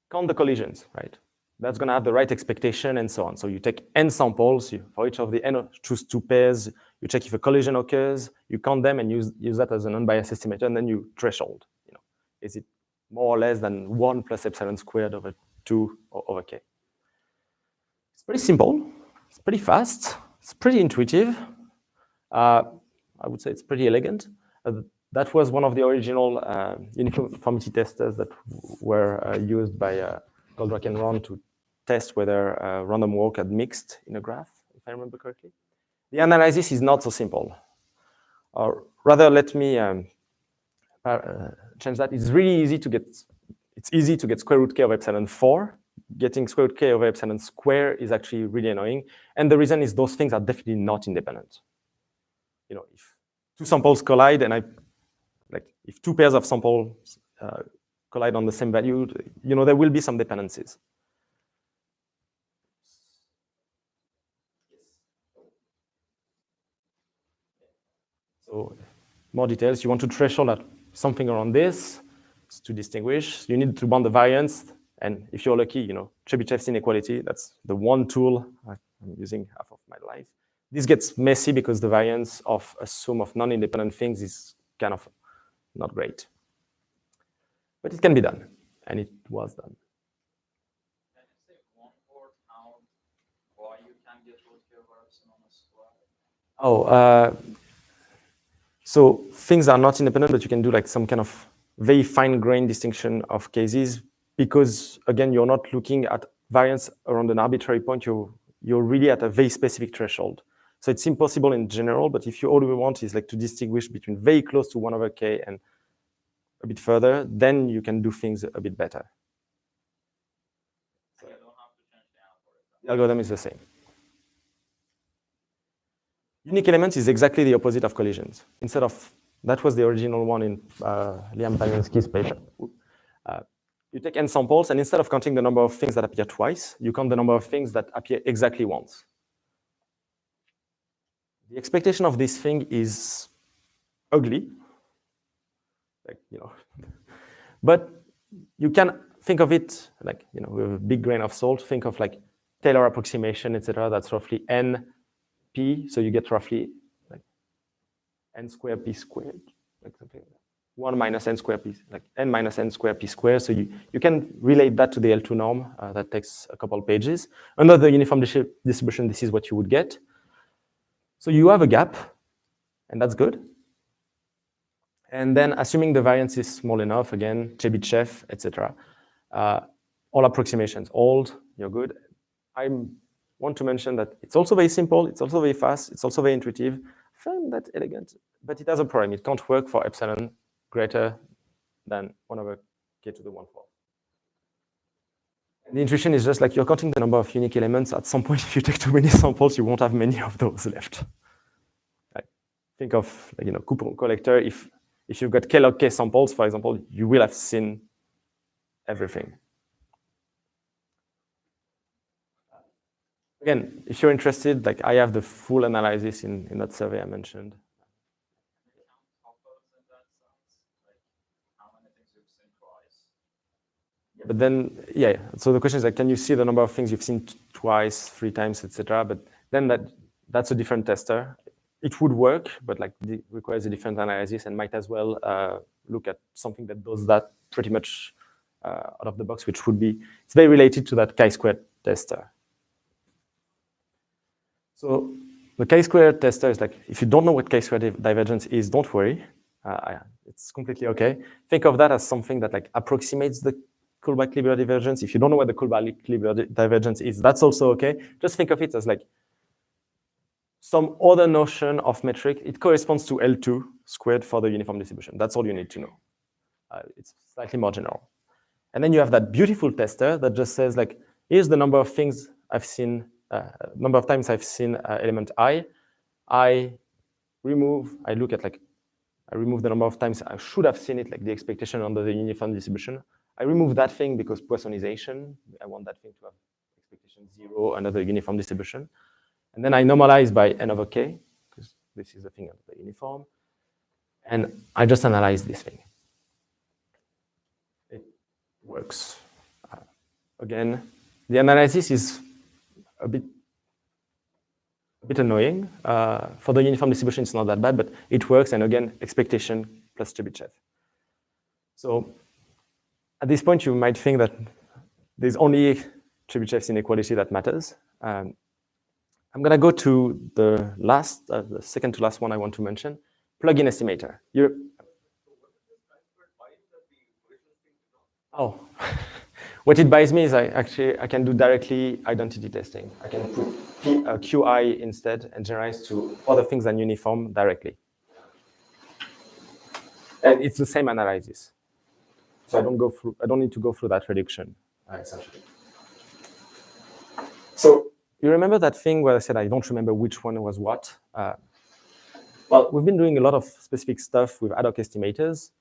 count the collisions, right? That's going to have the right expectation and so on. So you take n samples. For each of the n, choose 2 pairs. You check if a collision occurs. You count them and use that as an unbiased estimator, and then you threshold. Is it more or less than 1 plus epsilon squared over 2 over k? It's pretty simple. It's pretty fast. It's pretty intuitive. I would say it's pretty elegant. That was one of the original uniformity testers that were used by Goldrake and Ron to test whether random walk had mixed in a graph, if I remember correctly. The analysis is not so simple. Or rather, let me change that. It's really easy to get. It's easy to get square root k of epsilon 4. Getting square root k over epsilon square is actually really annoying. And the reason is those things are definitely not independent. If two samples collide, and if 2 pairs of samples collide on the same value, there will be some dependencies. So more details, you want to threshold at something around this to distinguish. You need to bound the variance, and if you're lucky, Chebyshev's inequality, that's the one tool I'm using half of my life. This gets messy because the variance of a sum of non-independent things is kind of not great. But it can be done, and it was done. Can you say one word now why you can get root k over epsilon squared? So things are not independent, but you can do some kind of very fine-grained distinction of cases because, again, you're not looking at variance around an arbitrary point. You're really at a very specific threshold. So it's impossible in general, but if all you want is to distinguish between very close to 1 over k and a bit further, then you can do things a bit better. So you don't have to change the algorithm. The algorithm is the same. Unique elements is exactly the opposite of collisions. Instead of, that was the original one in Liam Palinsky's paper. You take n samples, and instead of counting the number of things that appear twice, you count the number of things that appear exactly once. The expectation of this thing is ugly, but think of it like, with a big grain of salt. Think of like Taylor approximation, etc. That's roughly n p. So you get roughly like n squared p squared, like something like that. 1 minus n squared p, like n minus n squared p squared. So you can relate that to the L2 norm. That takes a couple pages. Under the uniform distribution, this is what you would get. So you have a gap, and that's good. And then assuming the variance is small enough, again, Chebyshev, etc. All approximations hold, you're good. I want to mention that it's also very simple, it's also very fast, it's also very intuitive. I find that elegant, but it has a problem. It can't work for epsilon greater than 1/k to the 1/4. The intuition is just like you're counting the number of unique elements. At some point, if you take too many samples, you won't have many of those left. Right? Think of coupon collector. If you've got k log k samples, for example, you will have seen everything. Again, if you're interested, like I have the full analysis in that survey I mentioned. But then, yeah, so the question is like, can you see the number of things you've seen twice, 3 times, etc.? But then that's a different tester. It would work, but like it requires a different analysis and might as well look at something that does that pretty much out of the box, which would be, it's very related to that chi-squared tester. So the chi-squared tester is like, if you don't know what chi-squared divergence is, don't worry. It's completely okay. Think of that as something that like approximates the Kullback-Leibler divergence. If you don't know what the Kullback-Leibler divergence is, that's also okay. Just think of it as like some other notion of metric. It corresponds to L2 squared for the uniform distribution. That's all you need to know. It's slightly more general. And then you have that beautiful tester that just says like, here's the number of things I've seen, number of times I've seen element I. I remove the number of times I should have seen it, like the expectation under the uniform distribution. I remove that thing because Poissonization. I want that thing to have expectation 0 under the uniform distribution. And then I normalize by n/k, because this is the thing under the uniform. And I just analyze this thing. It works. Again, the analysis is a bit annoying. For the uniform distribution, it's not that bad, but it works. And again, expectation plus Chebyshev. So at this point, you might think that there's only Chebyshev's inequality that matters. I'm going to go to the last, the second to last one I want to mention, plugin estimator. Oh, what it buys me is I can do directly identity testing. I can put QI instead and generalize to other things than uniform directly. And it's the same analysis. So I don't need to go through that reduction, essentially. So you remember that thing where I said I don't remember which one was what? Well, we've been doing a lot of specific stuff with ad hoc estimators.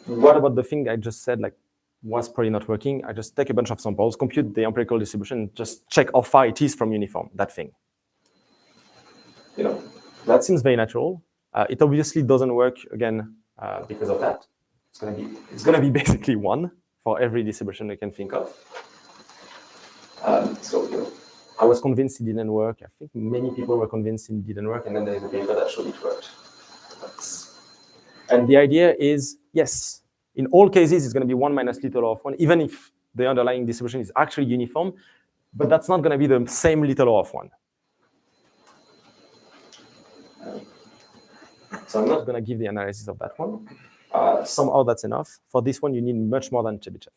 What about the thing I just said, like, was probably not working? I just take a bunch of samples, compute the empirical distribution, just check how far it is from uniform, that thing. That seems very natural. It obviously doesn't work, again, because of that. It's gonna be basically 1 for every distribution you can think of. So I was convinced it didn't work. I think many people were convinced it didn't work, and then there's a paper that showed it worked. And the idea is, yes, in all cases, it's going to be 1 minus little of 1, even if the underlying distribution is actually uniform, but that's not going to be the same little of 1. So I'm not going to give the analysis of that one. Somehow that's enough. For this one, you need much more than Chebyshev.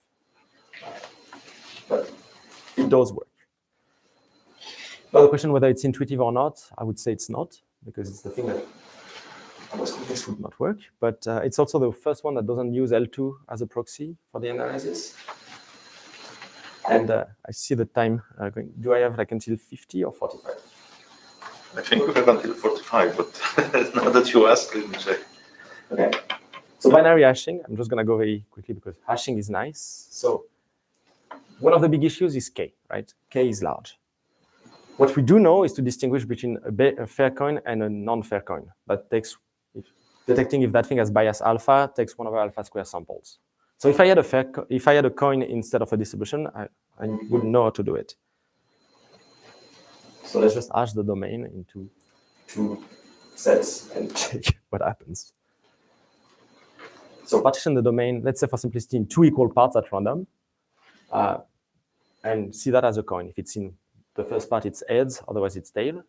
But it does work. Now the question whether it's intuitive or not, I would say it's not, because it's the thing that I was convinced would not work. But it's also the first one that doesn't use L2 as a proxy for the analysis. And I see the time going. Do I have like until 50 or 45? I think we have until 45, but now that you ask, let me check. Okay. So binary hashing, I'm just going to go very quickly because hashing is nice. So one of the big issues is K, right? K is large. What we do know is to distinguish between a fair coin and a non-fair coin. That takes, detecting if that thing has bias alpha takes 1/alpha square samples. So if I had a coin instead of a distribution, I wouldn't know how to do it. So let's just hash the domain into 2 sets and check what happens. So partition the domain, let's say for simplicity, in 2 equal parts at random, and see that as a coin. If it's in the first part, it's heads, otherwise it's tail.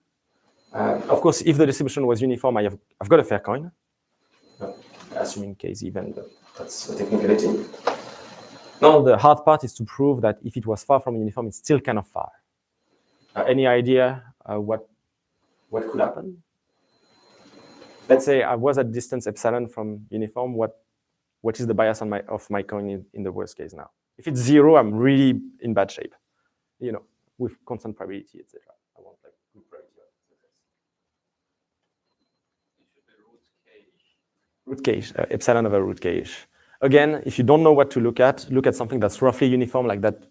Of course, if the distribution was uniform, I've got a fair coin, assuming k is even, but that's a technicality. Now the hard part is to prove that if it was far from uniform, it's still kind of far. Any idea what could happen? Let's say I was at distance epsilon from uniform. What is the bias on of my coin in the worst case now? If it's 0, I'm really in bad shape. With constant probability, etc. I want like good probability of success. It should be root k. Root k, epsilon over root k. Again, if you don't know what to look at something that's roughly uniform, like that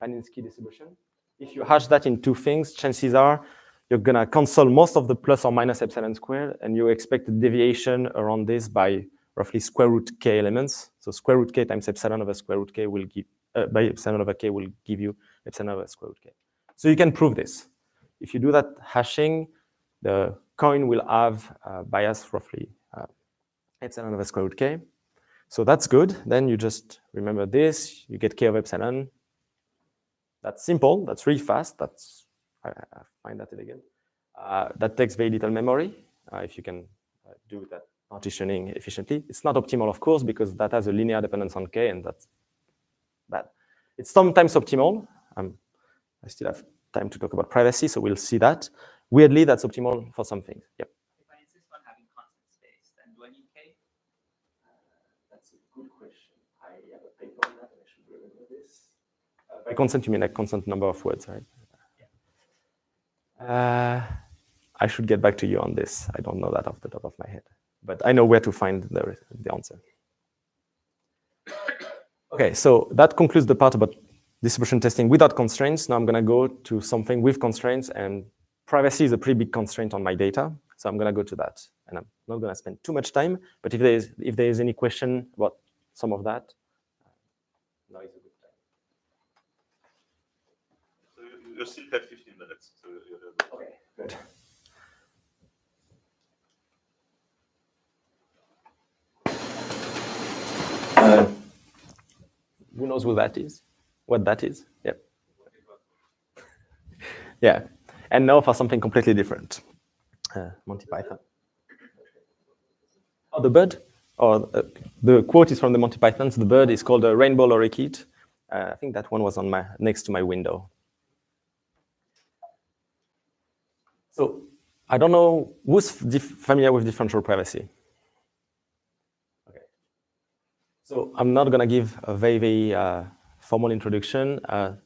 Paninsky distribution. If you hash that in 2 things, chances are you're gonna cancel most of the plus or minus epsilon squared, and you expect a deviation around this by roughly square root k elements. So square root k times epsilon over square root k will give, by epsilon over k will give you epsilon over square root k. So you can prove this. If you do that hashing, the coin will have bias roughly epsilon over square root k. So that's good. Then you just remember this, you get k of epsilon. That's simple, that's really fast, I find that elegant. That takes very little memory, if you can do that partitioning efficiently. It's not optimal, of course, because that has a linear dependence on k, and that's bad. It's sometimes optimal. I still have time to talk about privacy, so we'll see that. Weirdly, that's optimal for some things. Yep. If I insist on having constant space, then do I need k? That's a good question. I have a paper on that, and I should remember this. By constant, you mean like constant number of words, right? Yeah. I should get back to you on this. I don't know that off the top of my head, but I know where to find the answer. Okay, so that concludes the part about distribution testing without constraints. Now I'm going to go to something with constraints, and privacy is a pretty big constraint on my data. So I'm going to go to that, and I'm not going to spend too much time. But if there is any question about some of that, now is a good time. So you still have 15 minutes. So okay, good. Who knows who that is? What that is? Yep. Yeah. And now for something completely different. Monty Python. Oh, the bird? The quote is from the Monty Pythons. The bird is called a rainbow lorikeet. I think that one was on next to my window. So I don't know who's familiar with differential privacy. Okay. So I'm not going to give a very formal introduction.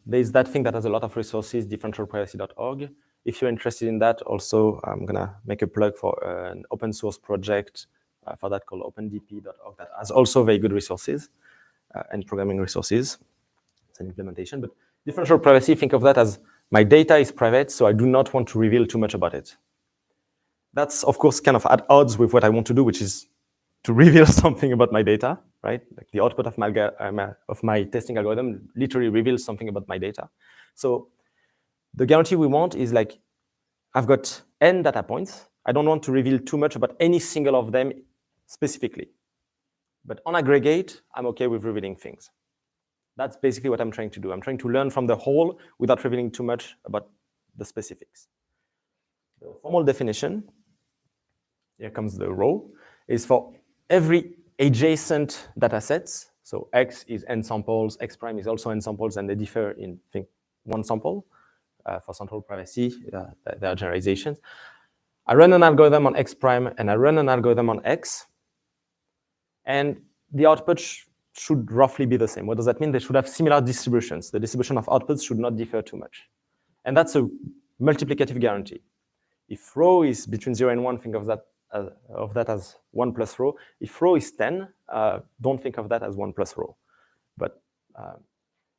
There's that thing that has a lot of resources, differentialprivacy.org. If you're interested in that, also, I'm going to make a plug for an open source project for that called opendp.org that has also very good resources and programming resources. It's an implementation. But differential privacy, think of that as my data is private, so I do not want to reveal too much about it. That's, of course, kind of at odds with what I want to do, which is to reveal something about my data, right? Like the output of my testing algorithm literally reveals something about my data. So the guarantee we want is like, I've got n data points. I don't want to reveal too much about any single of them specifically. But on aggregate, I'm okay with revealing things. That's basically what I'm trying to do. I'm trying to learn from the whole without revealing too much about the specifics. The formal definition, here comes the row, is for every adjacent data sets. So X is n samples, X prime is also n samples, and they differ in, I think, one sample. For central privacy, there are generalizations. I run an algorithm on X prime, and I run an algorithm on X. And the output should roughly be the same. What does that mean? They should have similar distributions. The distribution of outputs should not differ too much. And that's a multiplicative guarantee. If rho is between 0 and 1, think of that as 1 plus rho. If rho is 10, don't think of that as 1 plus rho. But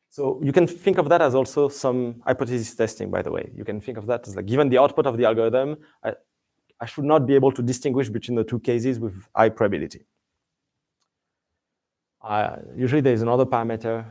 so you can think of that as also some hypothesis testing, by the way. You can think of that as like, given the output of the algorithm, I should not be able to distinguish between the two cases with high probability. Usually there's another parameter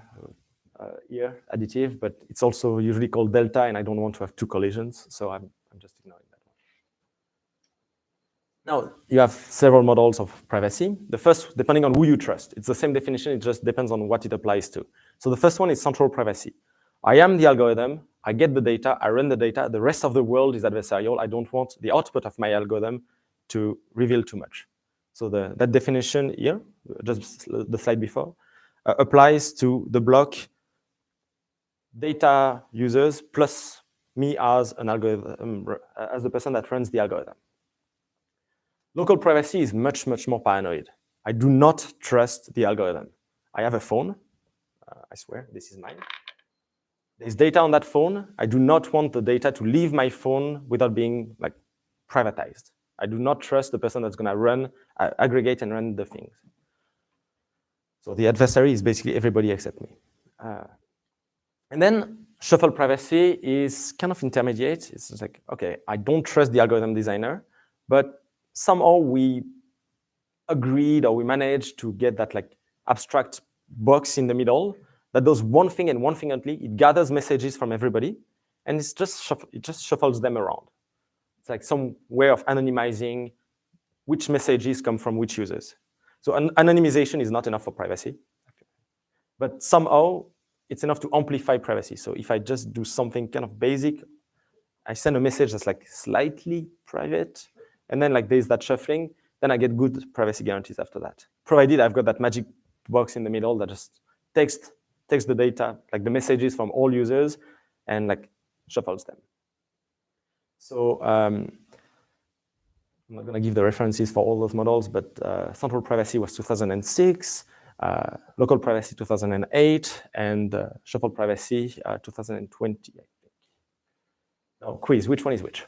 here, additive, but it's also usually called delta, and I don't want to have two collisions, so I'm just ignoring that one. Now, you have several models of privacy. The first, depending on who you trust, it's the same definition, it just depends on what it applies to. So the first one is central privacy. I am the algorithm, I get the data, I run the data, the rest of the world is adversarial. I don't want the output of my algorithm to reveal too much. So that definition here, just the slide before, applies to the block data users plus me as an algorithm, as the person that runs the algorithm. Local privacy is much, much more paranoid. I do not trust the algorithm. I have a phone. I swear, this is mine. There's data on that phone. I do not want the data to leave my phone without being like privatized. I do not trust the person that's going to run, aggregate and run the things. So the adversary is basically everybody except me. And then shuffle privacy is kind of intermediate. It's just like, okay, I don't trust the algorithm designer, but somehow we agreed or we managed to get that like abstract box in the middle that does one thing and one thing only. It gathers messages from everybody, and it just shuffles them around. It's like some way of anonymizing which messages come from which users. So anonymization is not enough for privacy, but somehow it's enough to amplify privacy. So if I just do something kind of basic, I send a message that's like slightly private, and then like there's that shuffling, then I get good privacy guarantees after that. Provided I've got that magic box in the middle that just takes the data, like the messages from all users, and like shuffles them. So I'm not going to give the references for all those models, but central privacy was 2006, local privacy 2008, and shuffle privacy 2020, I think. Now, quiz, which one is which?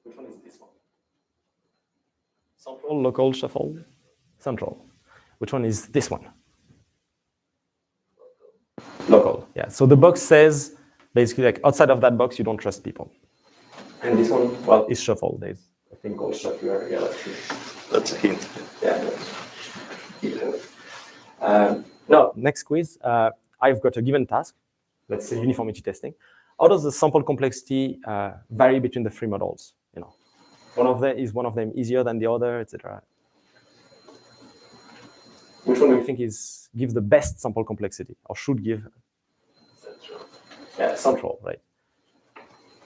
Which one is this one? Central, local, shuffle, central. Which one is this one? Local, yeah. So the box says, basically, like outside of that box, you don't trust people. And this one, well, is shuffle. There's a thing called shuffler. Yeah, That's a hint. Yeah. Now, next quiz. I've got a given task. Let's say uniformity testing. How does the sample complexity vary between the three models? You know, one of them easier than the other, etc. Which one do you think gives the best sample complexity, or should give? Central. Yeah, central, right.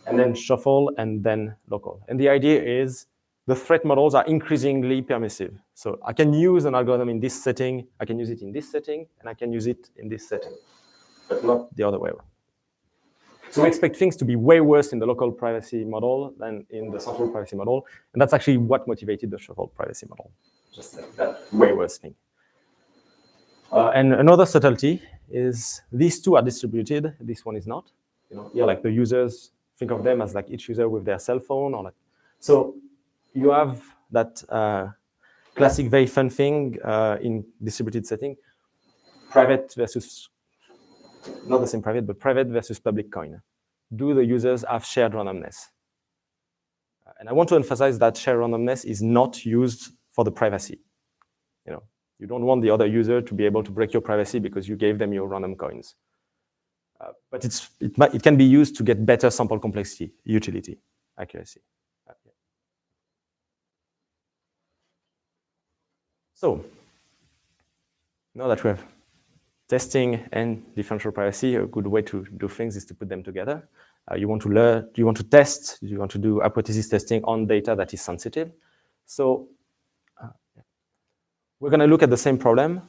And then shuffle, and then local. And the idea is the threat models are increasingly permissive. So I can use an algorithm in this setting, I can use it in this setting, and I can use it in this setting, but not the other way around. So we expect things to be way worse in the local privacy model than in the central privacy model. And that's actually what motivated the shuffle privacy model, just like that way worse thing. And another subtlety is these two are distributed, this one is not. You know, here, like the users, think of them as like each user with their cell phone, or like, so you have that classic very fun thing in distributed setting, private versus, not the same private, but private versus public coin. Do the users have shared randomness? And I want to emphasize that shared randomness is not used for the privacy. You know, you don't want the other user to be able to break your privacy because you gave them your random coins. But it can be used to get better sample complexity, utility, accuracy. So now that we have testing and differential privacy, a good way to do things is to put them together. You want to learn, you want to test, you want to do hypothesis testing on data that is sensitive. So we're going to look at the same problem,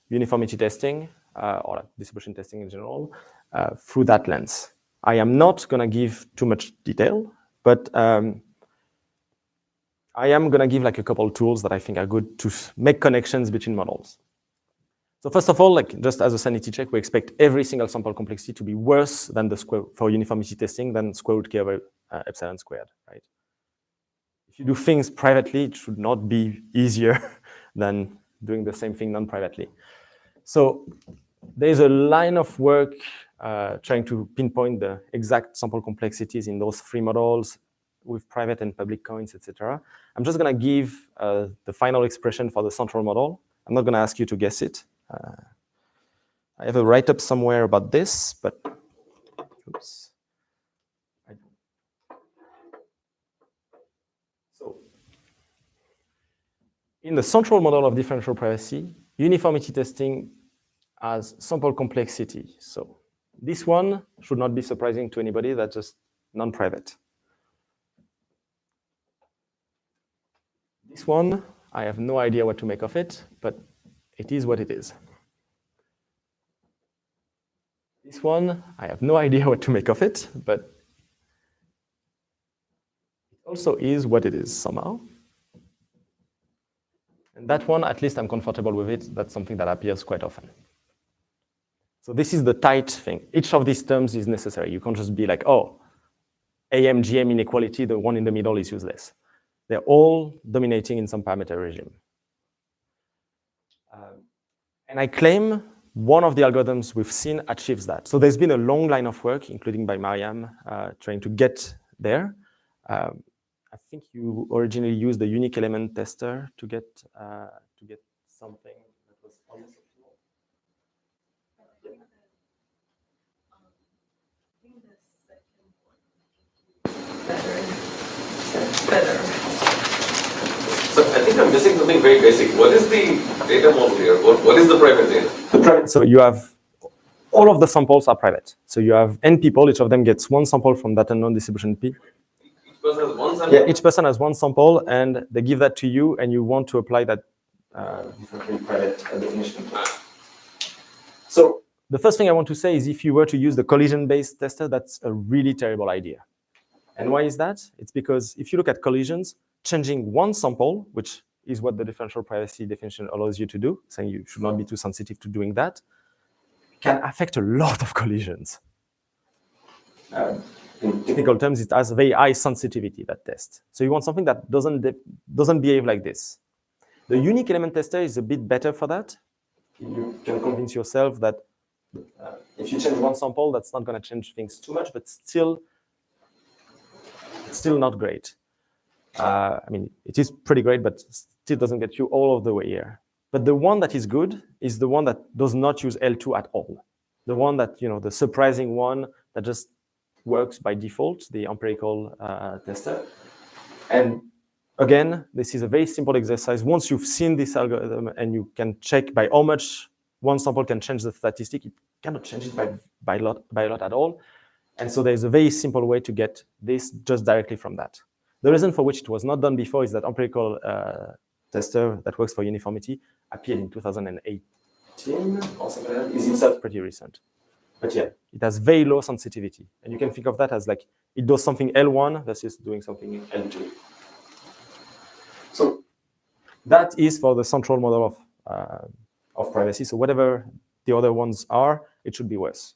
uniformity testing, or distribution testing in general, through that lens. I am not going to give too much detail, but I am going to give like a couple tools that I think are good to make connections between models. So first of all, like just as a sanity check, we expect every single sample complexity to be worse than the square for uniformity testing than square root k over epsilon squared, right? If you do things privately, it should not be easier than doing the same thing non-privately. So there's a line of work trying to pinpoint the exact sample complexities in those three models. with private and public coins, etc. I'm just going to give the final expression for the central model. I'm not going to ask you to guess it. I have a write-up somewhere about this, but oops. So, in the central model of differential privacy, uniformity testing has sample complexity. So this one should not be surprising to anybody. That's just non-private. This one, I have no idea what to make of it, but it is what it is. This one, I have no idea what to make of it, but it also is what it is somehow. And that one, at least I'm comfortable with it. That's something that appears quite often. So this is the tight thing. Each of these terms is necessary. You can't just be like, oh, AM, GM inequality, the one in the middle is useless. They're all dominating in some parameter regime. And I claim one of the algorithms we've seen achieves that. So there's been a long line of work, including by Mariam, trying to get there. I think you originally used the unique element tester to get something that was almost optimal. Better. So I think I'm missing something very basic. What is the data model here? What is the private data? So you have all of the samples are private. So you have n people. Each of them gets one sample from that unknown distribution P. Each person has one sample? Yeah, each person has one sample, and they give that to you, and you want to apply that differently private definition. So the first thing I want to say is if you were to use the collision-based tester, that's a really terrible idea. And why is that? It's because if you look at collisions, changing one sample, which is what the differential privacy definition allows you to do, saying you should not be too sensitive to doing that, can affect a lot of collisions. In technical terms, it has very high sensitivity, that test. So you want something that doesn't behave like this. The unique element tester is a bit better for that. You can convince yourself that if you change one sample, that's not going to change things too much, but it's still not great. I mean, it is pretty great, but still doesn't get you all of the way here. But the one that is good is the one that does not use L2 at all. The one that, the surprising one that just works by default, the empirical tester. And again, this is a very simple exercise. Once you've seen this algorithm and you can check by how much one sample can change the statistic, it cannot change it by a lot at all. And so there's a very simple way to get this just directly from that. The reason for which it was not done before is that empirical tester that works for uniformity appeared in 2018 or something like that. Is itself pretty recent. But yeah, it has very low sensitivity. And you can think of that as like, it does something L1 versus doing something L2. So that is for the central model of privacy. So whatever the other ones are, it should be worse.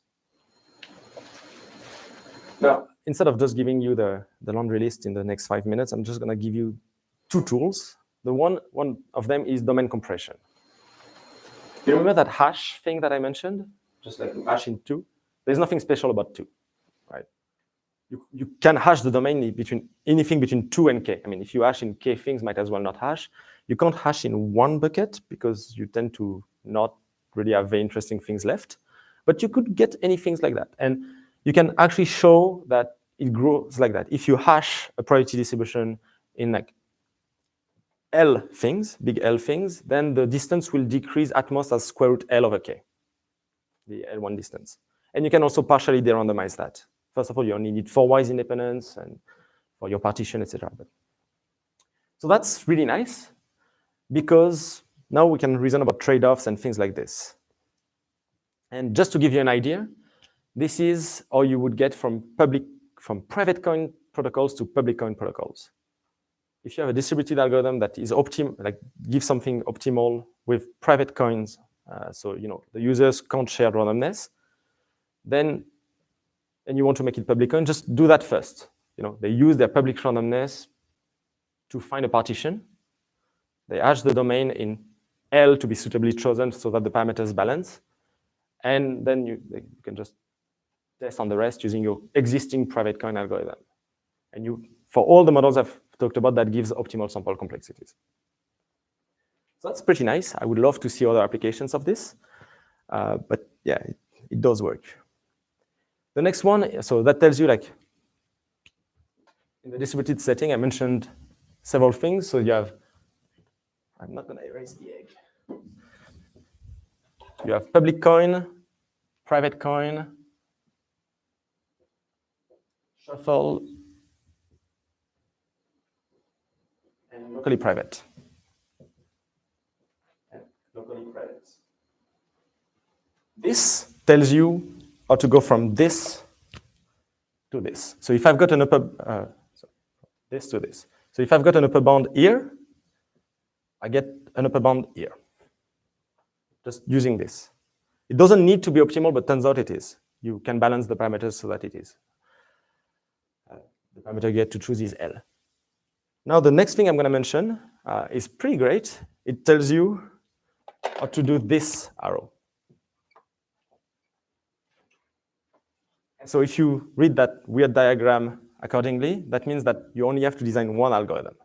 Now, instead of just giving you the laundry list in the next 5 minutes, I'm just going to give you two tools. The one of them is domain compression. You remember that hash thing that I mentioned? Just like hash in 2. There's nothing special about 2, right? You can hash the domain between anything between 2 and k. I mean, if you hash in k things, might as well not hash. You can't hash in one bucket because you tend to not really have very interesting things left. But you could get any things like that. And you can actually show that it grows like that. If you hash a probability distribution in like L things, big L things, then the distance will decrease at most as square root L over k, the L1 distance. And you can also partially de-randomize that. First of all, you only need 4 wise independence and for your partition, etc. So that's really nice because now we can reason about trade-offs and things like this. And just to give you an idea, this is how you would get from private coin protocols to public coin protocols. If you have a distributed algorithm that is gives something optimal with private coins, so the users can't share randomness, then and you want to make it public coin, just do that first. They use their public randomness to find a partition. They hash the domain in L to be suitably chosen so that the parameters balance, and then you can just test on the rest using your existing private coin algorithm. And you for all the models I've talked about, that gives optimal sample complexities. So that's pretty nice. I would love to see other applications of this. But yeah, it does work. The next one, so that tells you, like, in the distributed setting, I mentioned several things. So you have, I'm not going to erase the egg. You have public coin, private coin, shuffle, and locally private. This tells you how to go from this to this. So if I've got an upper, this to this. So if I've got an upper bound here, I get an upper bound here. Just using this. It doesn't need to be optimal, but turns out it is. You can balance the parameters so that it is. The parameter you get to choose is L. Now the next thing I'm going to mention is pretty great. It tells you how to do this arrow. So if you read that weird diagram accordingly, that means that you only have to design one algorithm.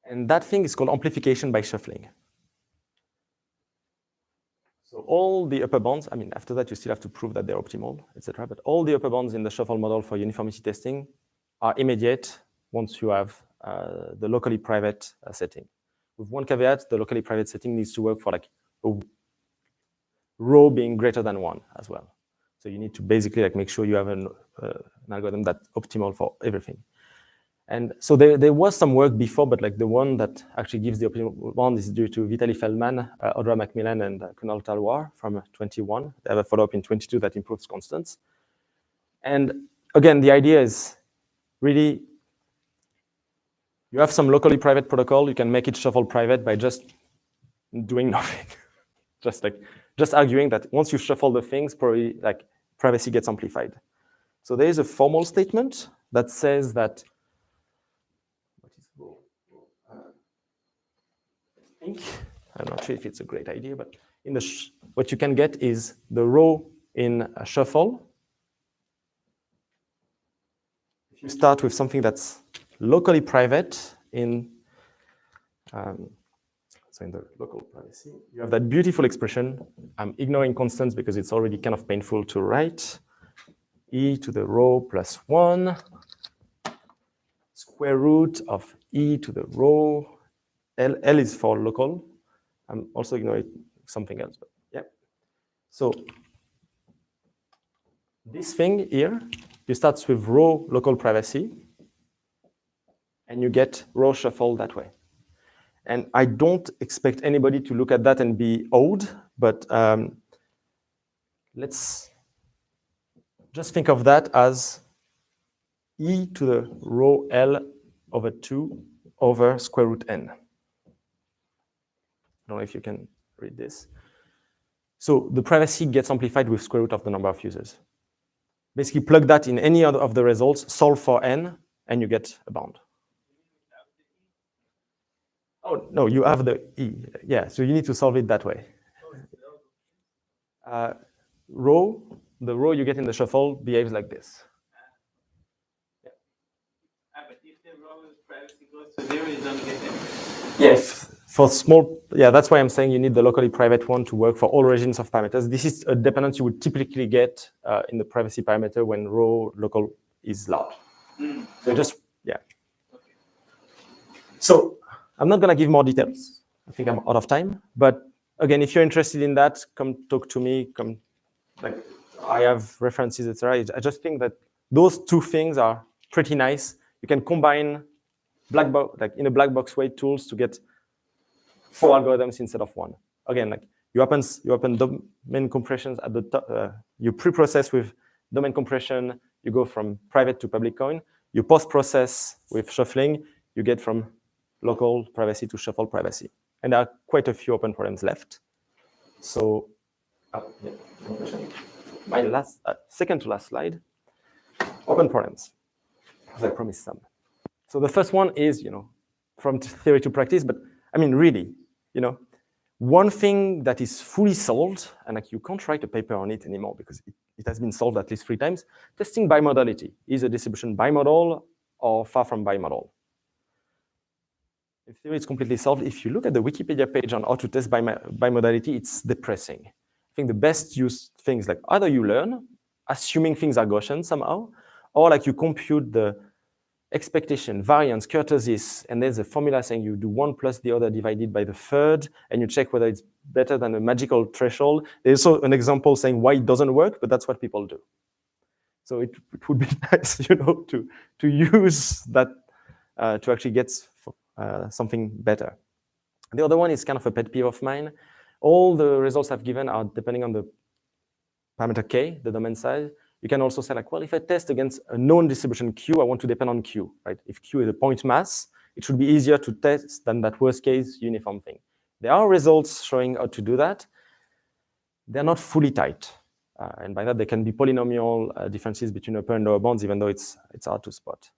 And that thing is called amplification by shuffling. So all the upper bounds, I mean, after that, you still have to prove that they're optimal, etc. But all the upper bounds in the shuffle model for uniformity testing are immediate once you have the locally private setting. With one caveat, the locally private setting needs to work for like a row being greater than 1 as well. So you need to basically like make sure you have an algorithm that's optimal for everything. And so there was some work before, but like the one that actually gives the optimal one is due to Vitaly Feldman, Audra Macmillan, and Kunal Talwar from 21. They have a follow-up in 22 that improves constants. And again, the idea is really, you have some locally private protocol, you can make it shuffle private by just doing nothing. just arguing that once you shuffle the things, probably like privacy gets amplified. So there is a formal statement that says that I'm not sure if it's a great idea, but in the what you can get is the row in a shuffle. If you start with something that's locally private in so in the local privacy, you have that beautiful expression. I'm ignoring constants because it's already kind of painful to write. E to the row plus 1, square root of e to the row. L is for local. I'm also ignoring something else, but yeah. So this thing here, you start with row local privacy, and you get row shuffle that way. And I don't expect anybody to look at that and be awed, but let's just think of that as e to the row L over 2 over square root n. I don't know if you can read this. So the privacy gets amplified with square root of the number of users. Basically, plug that in any other of the results, solve for n, and you get a bound. Oh, no, you have the e. Yeah, so you need to solve it that way. Row, the row you get in the shuffle behaves like this. But if the row privacy goes to 0, you don't get any. Yes. For small, yeah, that's why I'm saying you need the locally private one to work for all regimes of parameters. This is a dependence you would typically get in the privacy parameter when row local is large. So just, yeah. Okay. So I'm not going to give more details. I think I'm out of time. But again, if you're interested in that, come talk to me. Come, like, I have references, etc. I just think that those two things are pretty nice. You can combine black box, like in a black box way, tools to get 4 algorithms instead of 1. Again, like you open domain compressions at the top. You pre-process with domain compression. You go from private to public coin. You post-process with shuffling. You get from local privacy to shuffle privacy. And there are quite a few open problems left. So, yeah. My last, second to last slide. Open problems, as I promised some. So the first one is, from theory to practice. But I mean, really, One thing that is fully solved, and like you can't write a paper on it anymore because it has been solved at least 3 times, testing bimodality. Is a distribution bimodal or far from bimodal? In theory, it's completely solved. If you look at the Wikipedia page on how to test bimodality, it's depressing. I think the best used things like either you learn, assuming things are Gaussian somehow, or like you compute the expectation, variance, kurtosis, and there's a formula saying you do 1 plus the other divided by the third, and you check whether it's better than a magical threshold. There's also an example saying why it doesn't work, but that's what people do. So it would be nice, to use that to actually get something better. The other one is kind of a pet peeve of mine. All the results I've given are depending on the parameter k, the domain size. You can also say like, well, if I test against a known distribution Q, I want to depend on Q, right? If Q is a point mass, it should be easier to test than that worst case uniform thing. There are results showing how to do that. They're not fully tight. And by that, there can be polynomial differences between upper and lower bounds, even though it's hard to spot.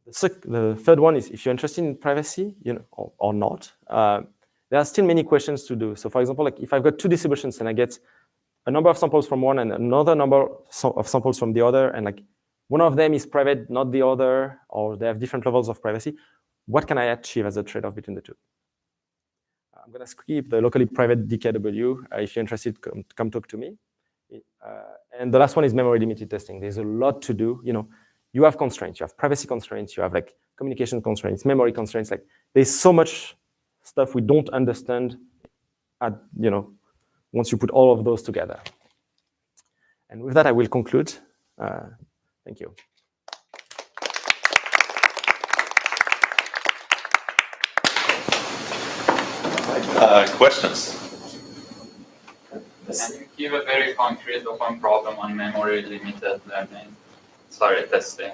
The third one is if you're interested in privacy, or not, there are still many questions to do. So for example, like if I've got 2 distributions and I get a number of samples from one and another number of samples from the other, and like one of them is private, not the other, or they have different levels of privacy, what can I achieve as a trade-off between the two? I'm going to skip the locally private DKW. If you're interested, come talk to me. And the last one is memory limited testing. There's a lot to do. You have constraints. You have privacy constraints. You have like communication constraints, memory constraints. Like there's so much stuff we don't understand. Once you put all of those together. And with that, I will conclude. Thank you. Questions? Can you give a very concrete open problem on memory limited learning? Sorry, testing.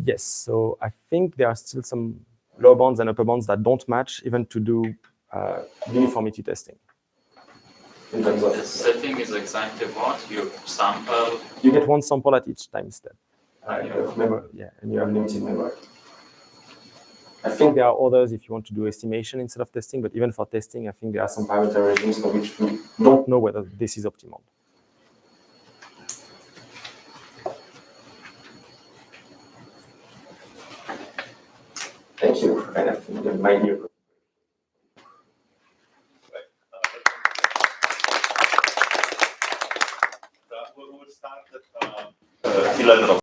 Yes, so I think there are still some lower bounds and upper bounds that don't match even to do uniformity testing. In terms of the setting is exactly what? You sample? You get 1 sample at each time step. And you have limited memory. I think there are others if you want to do estimation instead of testing, but even for testing, I think there are some parameter regimes for which we don't know whether this is optimal. Thank you. And I think that might be a We'll start at 11 o'clock.